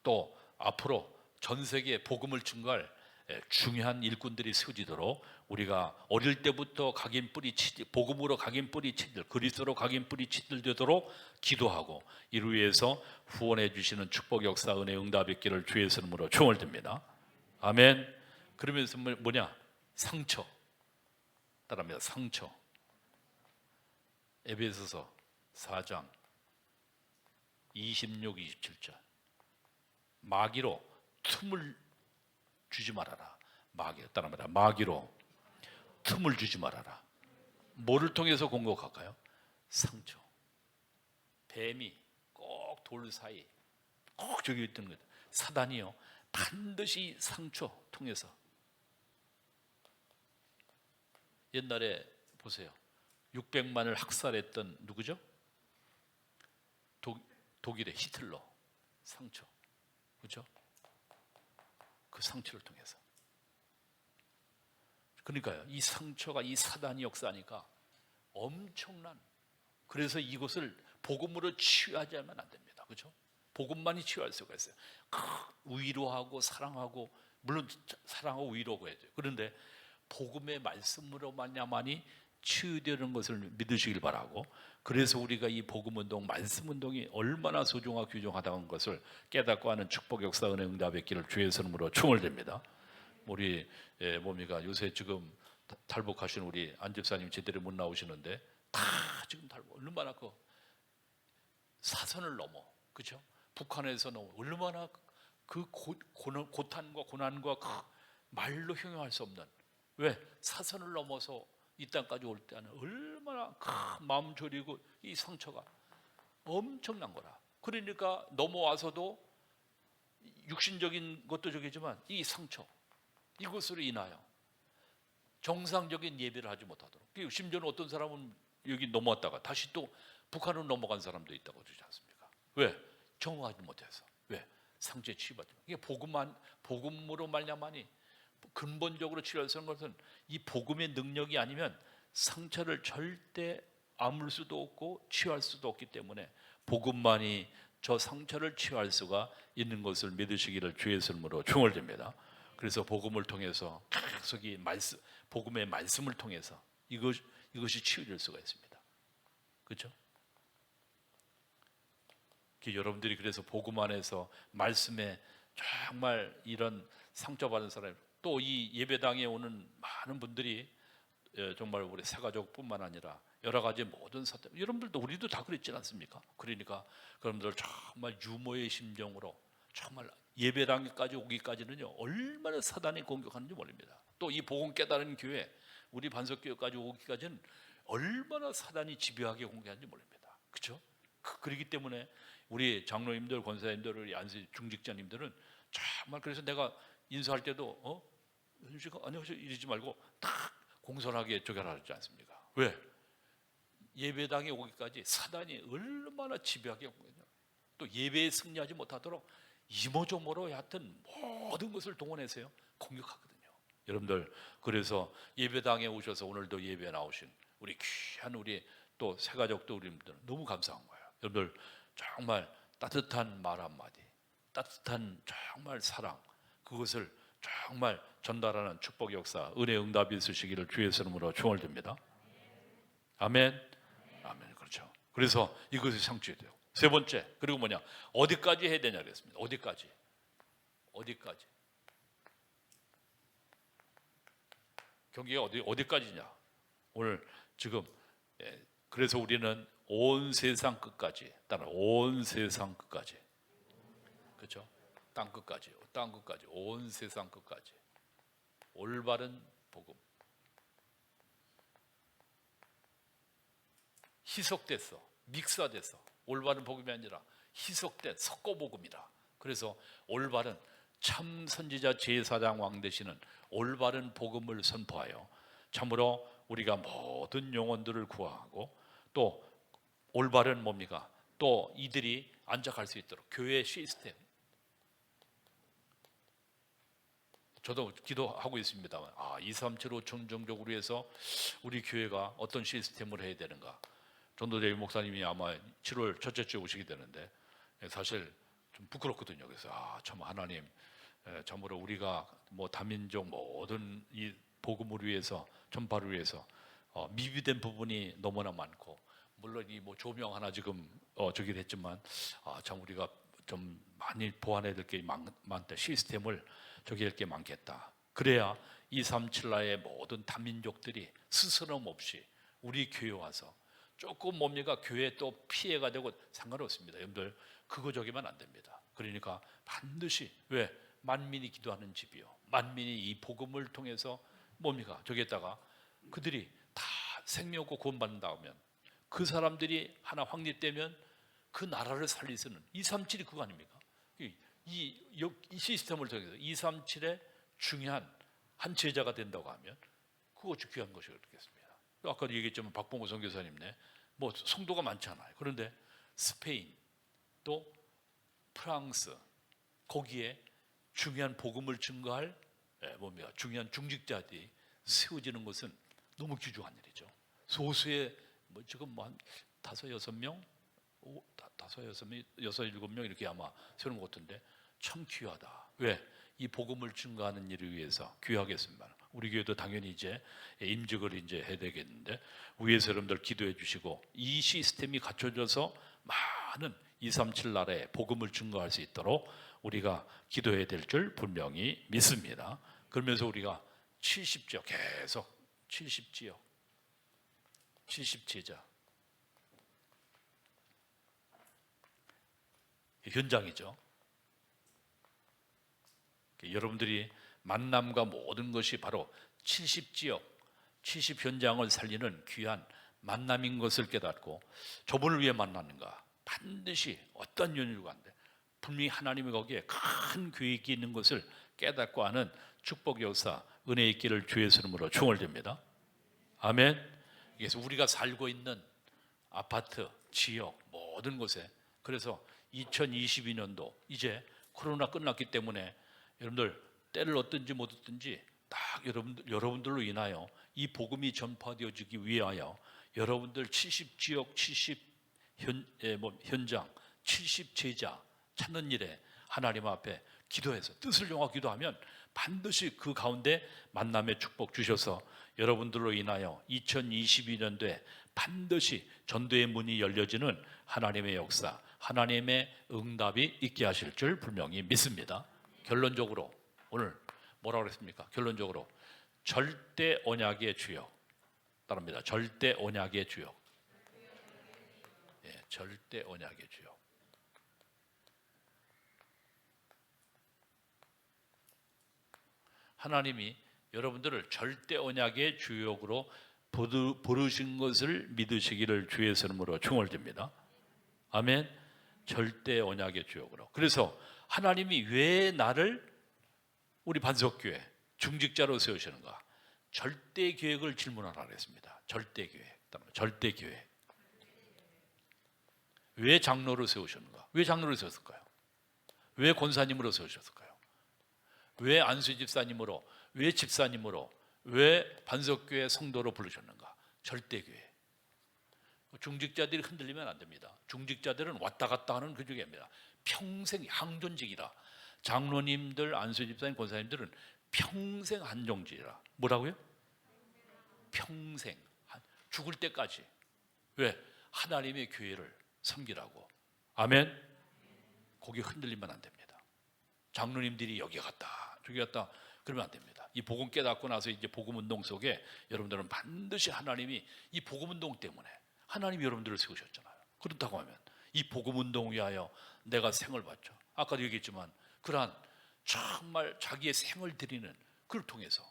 또 앞으로 전 세계에 복음을 증거할 중요한 일꾼들이 세워지도록 우리가 어릴 때부터 각인 뿌리 치들, 복음으로 각인 뿌리 치들, 그리스도로 각인 뿌리 치들 되도록 기도하고 이를 위해서 후원해 주시는 축복 역사 은혜 응답 있기를 주의 이름으로 총을 듭니다. 아멘. 그러면서 뭐냐? 상처. 따라합니다. 상처. 에베소서 4장 26, 27절. 마귀로 틈을 주지 말아라. 따라합니다. 마귀로 틈을 주지 말아라. 뭐를 통해서 공격할까요? 상처. 뱀이 꼭 돌 사이 꼭 저기 있던 것. 사단이요. 반드시 상처 통해서. 옛날에 보세요. 600만을 학살했던 누구죠? 독일의 히틀러. 상처. 그렇죠? 그 상처를 통해서. 그러니까요. 이 상처가 이 사단이 역사하니까 엄청난. 그래서 이것을 복음으로 치유하자면 안 됩니다. 그렇죠? 복음만이 치유할 수가 있어요. 위로하고 사랑하고 물론 사랑하고 위로하고 해야 돼요. 그런데 복음의 말씀으로만야만이 치유되는 것을 믿으시길 바라고 그래서 우리가 이 복음운동, 말씀운동이 얼마나 소중하고 귀중하다는 것을 깨닫고 하는 축복 역사 은혜 응답의 길을 주의 이름으로 충을 댑니다. 우리 뭡니까 요새 지금 탈북하신 우리 안 집사님 제대로 못 나오시는데 다 지금 탈북 얼마나 그 사선을 넘어 그렇죠? 북한에서 넘어 얼마나 그 고탄과 고난과 그 말로 형용할 수 없는 왜 사선을 넘어서 이 땅까지 올 때는 얼마나 큰 마음 졸이고 이 상처가 엄청난 거라. 그러니까 넘어와서도 육신적인 것도 저기지만 이 상처 이것으로 인하여 정상적인 예배를 하지 못하도록. 심지어는 어떤 사람은 여기 넘어왔다가 다시 또 북한으로 넘어간 사람도 있다고 그러지 않습니까? 왜? 정화하지 못해서. 왜? 상처에 치유받지. 이게 복음으로 말냐마니 근본적으로 치료할 수 있는 것은 이 복음의 능력이 아니면 상처를 절대 아물 수도 없고 치유할 수도 없기 때문에 복음만이 저 상처를 치유할 수가 있는 것을 믿으시기를 주의 이름으로 충을 듭니다. 그래서 복음을 통해서 계속 이 말씀, 복음의 말씀을 통해서 이것이 치유될 수가 있습니다. 그렇죠? 여러분들이 그래서 복음 안에서 말씀에 정말 이런 상처받은 사람 또 이 예배당에 오는 많은 분들이 정말 우리 새가족뿐만 아니라 여러 가지 모든 사태 여러분들도 우리도 다 그랬지 않습니까? 그러니까 여러분들 정말 유모의 심정으로 정말 예배당까지 오기까지는요 얼마나 사단이 공격하는지 모릅니다. 또 이 복음 깨달은 교회, 우리 반석교회까지 오기까지는 얼마나 사단이 집요하게 공격하는지 모릅니다. 그렇죠? 그렇기 때문에 우리 장로님들, 권사님들, 우리 안수 중직자님들은 정말, 그래서 내가 인사할 때도 현수씨가 안녕하세요 이러지 말고 딱 공손하게 조결하지 않습니까? 왜? 예배당에 오기까지 사단이 얼마나 집요하게 공격해요. 또 예배에 승리하지 못하도록 이모저모로 하여튼 모든 것을 동원해서요 공격하거든요. 여러분들, 그래서 예배당에 오셔서 오늘도 예배에 나오신 우리 귀한 우리 또 새가족도 우리들 너무 감사한 거예요. 여러분들 정말 따뜻한 말 한마디, 따뜻한 정말 사랑, 그것을 정말 전달하는 축복 역사, 은혜 응답이 있으시기를 주의 이름으로 축원드립니다. 아멘. 아멘. 그렇죠. 그래서 이것이 상주해야 돼요. 세 번째, 그리고 뭐냐? 어디까지 해야 되냐 그랬습니다. 어디까지? 경계가 어디까지냐? 오늘 지금 그래서 우리는 온 세상 끝까지, 따라 온 세상 끝까지, 그렇죠? 땅 끝까지, 온 세상 끝까지 올바른 복음. 희석됐어, 믹스화됐어. 올바른 복음이 아니라 희석된 섞어복음이라. 그래서 올바른 참 선지자 제사장 왕 되시는 올바른 복음을 선포하여 참으로 우리가 모든 영혼들을 구하고, 또 올바른 뭡니까? 또 이들이 안착할 수 있도록 교회 시스템. 저도 기도하고 있습니다만 237호 청정적으로 해서 우리 교회가 어떤 시스템을 해야 되는가. 전도대 목사님이 아마 7월 첫째 주에 오시게 되는데 사실 좀 부끄럽거든요. 그래서 참 하나님, 참으로 우리가 뭐 다민족 모든 이 복음을 위해서, 전파를 위해서 미비된 부분이 너무나 많고, 물론 이 뭐 조명 하나 지금 저기 됐지만 참 우리가 좀 많이 보완해야 될 게 많다. 시스템을 저기 할 게 많겠다. 그래야 237나의 모든 다민족들이 스스럼 없이 우리 교회 와서 조금 뭡니까? 교회에 또 피해가 되고 상관없습니다. 여러분들 그거 저기만 안 됩니다. 그러니까 반드시, 왜? 만민이 기도하는 집이요, 만민이 이 복음을 통해서 뭡니까? 저기에다가 그들이 다 생명 없고 구원받는다 하면, 그 사람들이 하나 확립되면 그 나라를 살릴 수는 237이 그거 아닙니까? 이 시스템을 통해서 237의 중요한 한 제자가 된다고 하면 그것이 귀한 것이 어떻겠습니까? 아까도 얘기했지만 박봉호 선교사님네 뭐 성도가 많잖아요. 그런데 스페인 또 프랑스, 거기에 중요한 복음을 증거할 뭡니까? 중요한 중직자들이 세워지는 것은 너무 귀중한 일이죠. 소수의 뭐 지금 뭐 한 5-6명, 6-7명 이렇게 아마 세우는 것 같은데 참 귀하다. 왜? 이 복음을 증거하는 일을 위해서 귀하겠습니다. 우리 교회도 당연히 이제 임직을 이제 해야 되겠는데, 위에서 여러분들 기도해 주시고 이 시스템이 갖춰져서 많은 237 나라에 복음을 증거할 수 있도록 우리가 기도해야 될 줄 분명히 믿습니다. 그러면서 우리가 70지역 계속 70지역 70제자 현장이죠. 여러분들이 만남과 모든 것이 바로 70지역 70현장을 살리는 귀한 만남인 것을 깨닫고, 저분을 위해 만나는가, 반드시 어떤 연유가 안 돼, 분명히 하나님이 거기에 큰 계획이 있는 것을 깨닫고 하는 축복 역사, 은혜 있기를 주의 이름으로 축원드립니다. 아멘. 그래서 우리가 살고 있는 아파트, 지역 모든 곳에, 그래서 2022년도 이제 코로나 끝났기 때문에 여러분들 때를 얻든지 못 얻든지 딱 여러분들로 인하여 이 복음이 전파되어지기 위하여 여러분들 70지역 70현장 70제자 찾는 일에 하나님 앞에 기도해서 뜻을 정하고 기도하면 반드시 그 가운데 만남의 축복 주셔서 여러분들로 인하여 2022년도에 반드시 전도의 문이 열려지는 하나님의 역사, 하나님의 응답이 있게 하실 줄 분명히 믿습니다. 결론적으로 오늘 뭐라고 그랬습니까? 결론적으로 절대 언약의 주역, 따릅니다. 절대 언약의 주역. 절대 언약의 주역. 하나님이 여러분들을 절대 언약의 주역으로 부르신 것을 믿으시기를 주의 이름으로 중얼드립니다. 아멘. 절대 언약의 주역으로. 그래서 하나님이 왜 나를 우리 반석교회 중직자로 세우시는가? 절대 계획을 질문하라 그랬습니다. 절대 계획. 절대 계획. 왜 장로로 세우셨는가? 왜 장로로 세웠을까요? 왜 권사님으로 세우셨을까요? 왜 안수 집사님으로, 왜 집사님으로, 왜 반석교회 성도로 부르셨는가? 절대 계획. 중직자들이 흔들리면 안 됩니다. 중직자들은 왔다 갔다 하는 그 중입니다. 평생 항존직이라. 장로님들, 안수 집사님, 권사님들은 평생 한정직이라. 뭐라고요? 평생 죽을 때까지. 왜? 하나님의 교회를 섬기라고. 아멘. 거기 흔들리면 안 됩니다. 장로님들이 여기 갔다 저기 갔다 그러면 안 됩니다. 이 복음 깨닫고 나서 이제 복음 운동 속에 여러분들은 반드시 하나님이 이 복음 운동 때문에 하나님이 여러분들을 세우셨잖아요. 그렇다고 하면 이 복음 운동 위하여 내가 생을 받죠. 아까도 얘기했지만 그러한 정말 자기의 생을 드리는 그를 통해서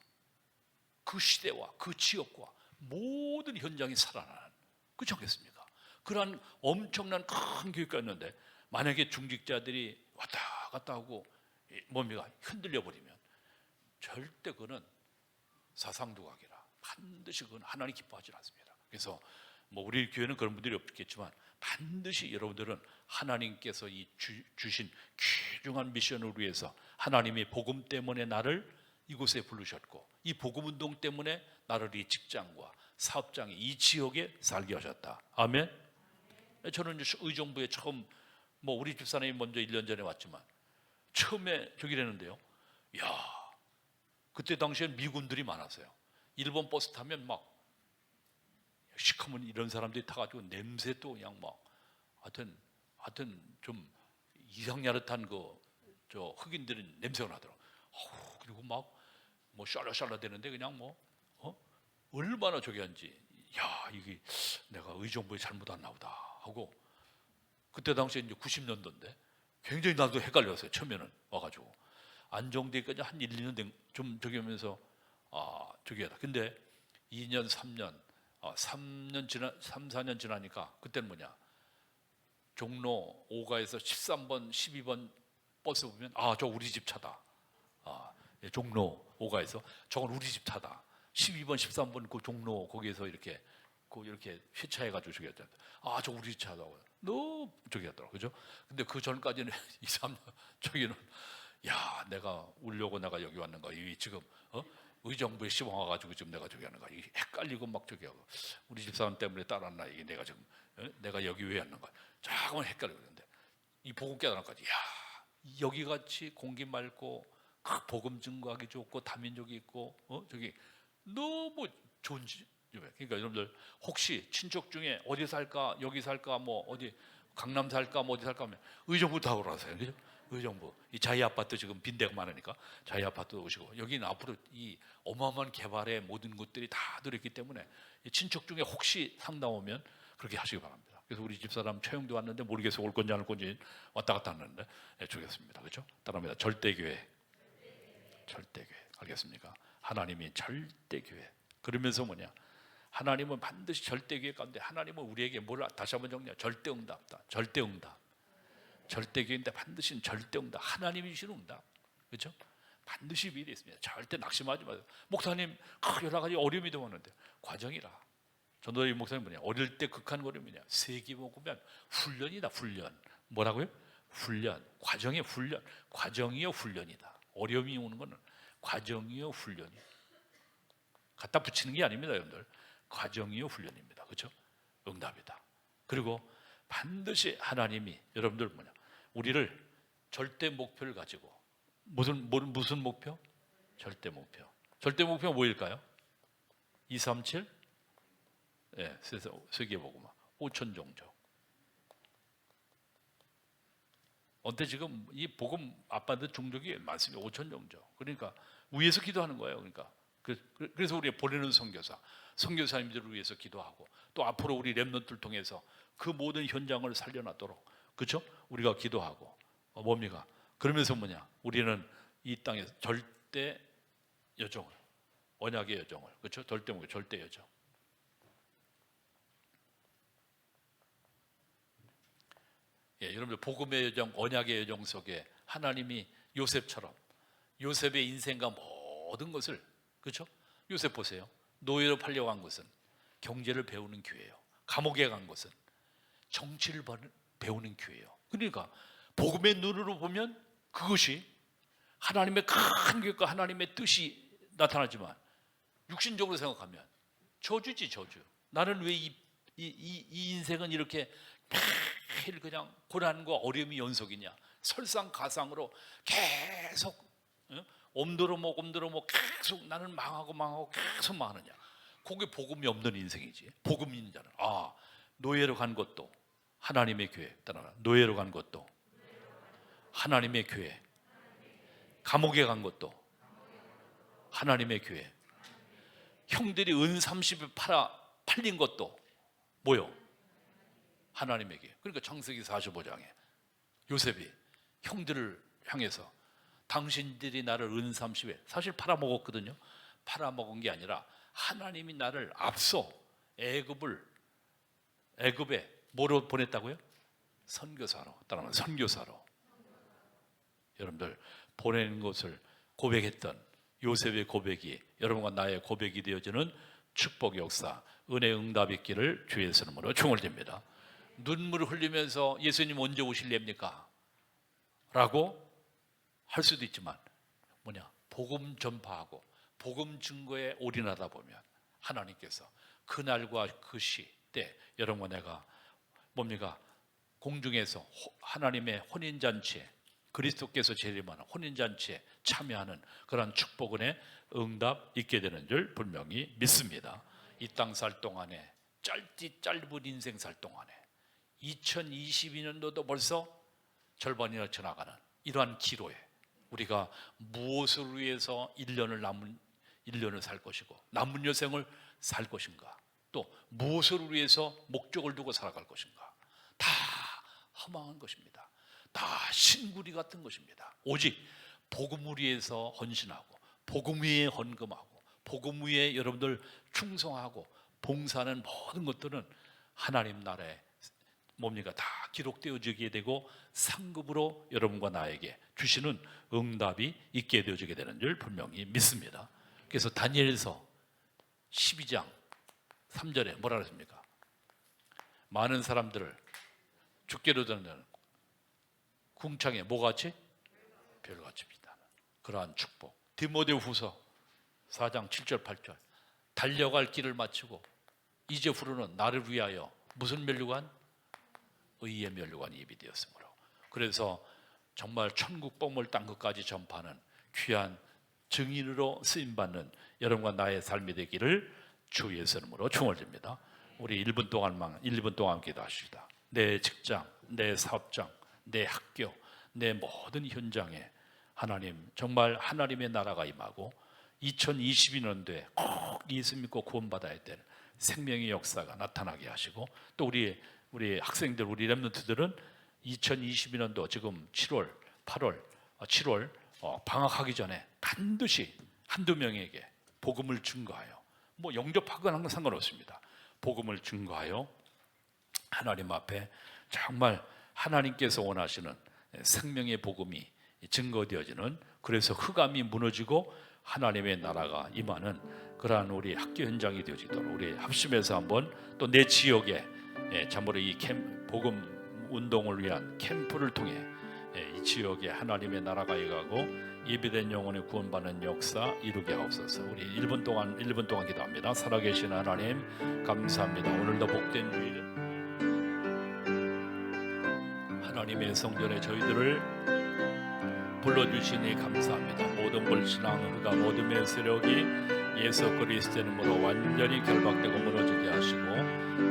그 시대와 그 지역과 모든 현장이 살아나는, 그렇지 않겠습니까? 그러한 엄청난 큰 교회가 있는데 만약에 중직자들이 왔다 갔다 하고 뭡니까? 흔들려 버리면 절대 그는 사상두각이라. 반드시 그건 하나님 기뻐하지 않습니다. 그래서 뭐 우리 교회는 그런 분들이 없겠지만 반드시 여러분들은 하나님께서 이 주신 귀중한 미션을 위해서 하나님이 복음 때문에 나를 이곳에 부르셨고 이 복음 운동 때문에 나를 이 직장과 사업장에 이 지역에 살게 하셨다. 아멘. 저는 의정부에 처음 뭐 우리 집사람이 먼저 1년 전에 왔지만 처음에 저기랬는데요. 야, 그때 당시엔 미군들이 많았어요. 일본 버스 타면 막 시커먼 이런 사람들이 타가지고 냄새도 그냥 막 하여튼 좀 이상야릇한 저 흑인들은 냄새가 나더라고. 그리고 막 뭐 샬라샬라 되는데 그냥 뭐 얼마나 저기 한지, 야 이게 내가 의정부에 잘못 왔나 보다 하고. 그때 당시에 이제 90년도인데 굉장히 나도 헷갈렸어요. 처음에는 와가지고 안정되기까지 한 1, 2년 좀 저기 하면서 저기 하다. 근데 2년, 3년, 3, 4년 지나니까 그때는 뭐냐, 종로 5가에서 13번, 12번 버스 보면 저 우리 집 차다. 종로 5가에서 저건 우리 집 차다. 12번, 13번 그 종로 거기에서 이렇게 회차해가지고 저기 했잖아. 저 우리 집 차다고. 너 저기 했더라고, 그죠? 근데 그 전까지는 2, 3년 저기는 야 내가 울려고 내가 여기 왔는가? 이 지금 의정부에 시방 와가지고 지금 내가 저기 하는가? 이게 헷갈리고 막 저기 하고 우리 집사람 때문에 따랐나? 이게 내가 지금 내가 여기 왜 왔는가? 조금은 헷갈리고 있는데 이 복음 깨달음까지 야 여기 같이 공기 맑고 복음 증거하기 좋고 다민족이 있고 저기 너무 좋은지. 그러니까 여러분들 혹시 친척 중에 어디 살까, 여기 살까, 뭐 어디 강남 살까, 뭐 어디 살까 하면 의정부 다 오라세요. 그죠? 의정부 이 자이 아파트 지금 빈대가 많으니까 자이 아파트 오시고, 여기는 앞으로 이 어마어마한 개발의 모든 것들이 다 들어있기 때문에 친척 중에 혹시 상담 오면 그렇게 하시기 바랍니다. 그래서 우리 집사람 최영도 왔는데 모르겠어요. 올 건지 안 올 건지 왔다 갔다 하는데 주겠습니다. 그렇죠? 따라합니다. 절대교회, 절대교회. 알겠습니까? 하나님이 절대교회. 그러면서 뭐냐? 하나님은 반드시 절대교회 가운데 하나님은 우리에게 뭘 다시 한번 정리해요. 절대응답다. 절대응답. 절대교회인데 반드시 절대응답. 하나님이 주시는 응답. 그렇죠? 반드시 미래 있습니다. 절대 낙심하지 마세요. 목사님 여러 가지 어려움이 되었는데 과정이라. 전도의 목사님 뭐냐? 어릴 때 극한 어려움이냐? 세기 먹으면 훈련이다. 훈련. 뭐라고요? 훈련. 과정의 훈련. 과정이요 훈련이다. 어려움이 오는 것은 과정이요 훈련이. 갖다 붙이는 게 아닙니다, 여러분들. 과정이요 훈련입니다. 그렇죠? 응답이다. 그리고 반드시 하나님이 여러분들 뭐냐? 우리를 절대 목표를 가지고 무슨 목표? 절대 목표. 절대 목표가 뭐일까요? 237 세계복음화 5천 종족. 언제 지금 이 복음 아빠들 종족이 많습니다. 5천 종족. 그러니까 위에서 기도하는 거예요. 그러니까 그래서 우리 보내는 선교사님들을 위해서 기도하고 또 앞으로 우리 렘넌트를 통해서 그 모든 현장을 살려놨도록, 그렇죠? 우리가 기도하고 뭡니까? 그러면서 뭐냐? 우리는 이 땅에서 절대 여정을, 언약의 여정을, 그렇죠? 절대 목적, 절대 여정. 예, 여러분들 복음의 여정, 언약의 여정 속에 하나님이 요셉처럼 요셉의 인생과 모든 것을, 그렇죠? 요셉 보세요. 노예로 팔려간 것은 경제를 배우는 기회예요. 감옥에 간 것은 정치를 배우는 기회예요. 그러니까 복음의 눈으로 보면 그것이 하나님의 큰 계획과 하나님의 뜻이 나타나지만 육신적으로 생각하면 저주지, 저주. 나는 왜 이 인생은 이렇게 매일 그냥 고난과 어려움이 연속이냐, 설상가상으로 계속 옴도로목 계속 나는 망하고 계속 망하느냐. 그게 복음이 없는 인생이지. 복음이 있는 자는 노예로 간 것도 하나님의 교회, 따라라. 노예로 간 것도 하나님의 교회, 감옥에 간 것도 하나님의 교회, 형들이 은 30에 팔린 것도 뭐요? 하나님의 교회. 그러니까 창세기 45장에 요셉이 형들을 향해서 당신들이 나를 은 30에 사실 팔아먹었거든요. 팔아먹은 게 아니라 하나님이 나를 앞서 애굽에 뭐로 보냈다고요? 선교사로. 따라하면 선교사로. 여러분들 보내는 것을 고백했던 요셉의 고백이 여러분과 나의 고백이 되어지는 축복의 역사, 은혜 응답 있기를 주의 이름으로 축원드립니다. 눈물을 흘리면서 예수님 언제 오실랍니까? 라고 할 수도 있지만 복음 전파하고 복음 증거에 올인하다 보면 하나님께서 그날과 그 시때 여러분과 내가 공중에서 하나님의 혼인잔치에, 그리스도께서 재림하는 혼인잔치에 참여하는 그런 축복은의 응답 있게 되는 줄 분명히 믿습니다. 이 땅 살 동안에 짧은 인생 살 동안에 2022년도도 벌써 절반이나 지나가는 이러한 기로에 우리가 무엇을 위해서 1년을 살 것이고 남은 여생을 살 것인가, 또 무엇을 위해서 목적을 두고 살아갈 것인가, 다 허망한 것입니다. 다 신구리 같은 것입니다. 오직 복음을 위해서 헌신하고 복음 위에 헌금하고 복음 위에 여러분들 충성하고 봉사하는 모든 것들은 하나님 나라에 다 기록되어지게 되고 상급으로 여러분과 나에게 주시는 응답이 있게 되어지게 되는 줄 분명히 믿습니다. 그래서 다니엘서 12장 3절에 뭐라 그랬습니까? 많은 사람들을 죽게로 드는 궁창에 뭐같이? 별같이 비다는 그러한 축복. 디모데후서 4장 7절 8절 달려갈 길을 마치고 이제 후로는 나를 위하여 무슨 면류관? 의의 면류관이 예비되었으므로. 그래서 정말 천국 복물 땅 끝까지 전파하는 귀한 증인으로 쓰임받는 여러분과 나의 삶이 되기를 주 예수 이름으로 축원드립니다. 우리 1분 동안 기도하시다. 내 직장, 내 사업장, 내 학교, 내 모든 현장에 하나님, 정말 하나님의 나라가 임하고 2022년도에 꼭 예수 믿고 구원받아야 될 생명의 역사가 나타나게 하시고, 또 우리 학생들, 우리 렘넌트들은 2022년도 지금 7월 방학하기 전에 반드시 한두 명에게 복음을 증거하여, 영접하거나 하는 상관없습니다. 복음을 증거하여 하나님 앞에 정말 하나님께서 원하시는 생명의 복음이 증거되어지는, 그래서 흑암이 무너지고 하나님의 나라가 임하는 그러한 우리 학교 현장이 되어지도록 우리 합심해서 한번, 또 내 지역에 참으로 이 복음 운동을 위한 캠프를 통해 이 지역에 하나님의 나라가 임하고 예비된 영혼의 구원받는 역사 이루게 하옵소서. 우리 1분 동안 기도합니다. 살아계신 하나님 감사합니다. 오늘도 복된 주일 하나님의 성전에 저희들을 불러주시니 감사합니다. 모든 불신앙, 흑암, 어둠의 세력이 예수 그리스도의 이름으로 완전히 결박되고 무너지게 하시고,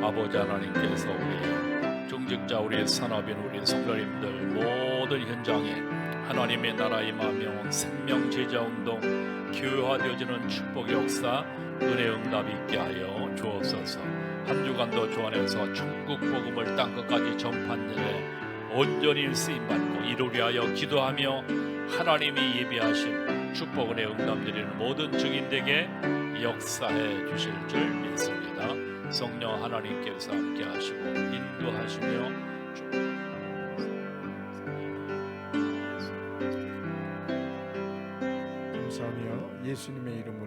아버지 하나님께서 우리 중직자, 우리 산업인, 우리 성도님들 모든 현장에 하나님의 나라 임하며 생명 제자 운동 교회화되어지는 축복의 역사, 은혜 응답 있게 하여 주옵소서. 한 주간도 주 안에서 천국 복음을 땅끝까지 전파하는 일에 온전히 쓰임 받고 이루리 하여 기도하며 하나님이 예비하신 축복의 응답 드리는 모든 증인들에게 역사해 주실 줄 믿습니다. 성령 하나님께서 함께 하시고 인도하시며 감사하며 예수님의 이름으로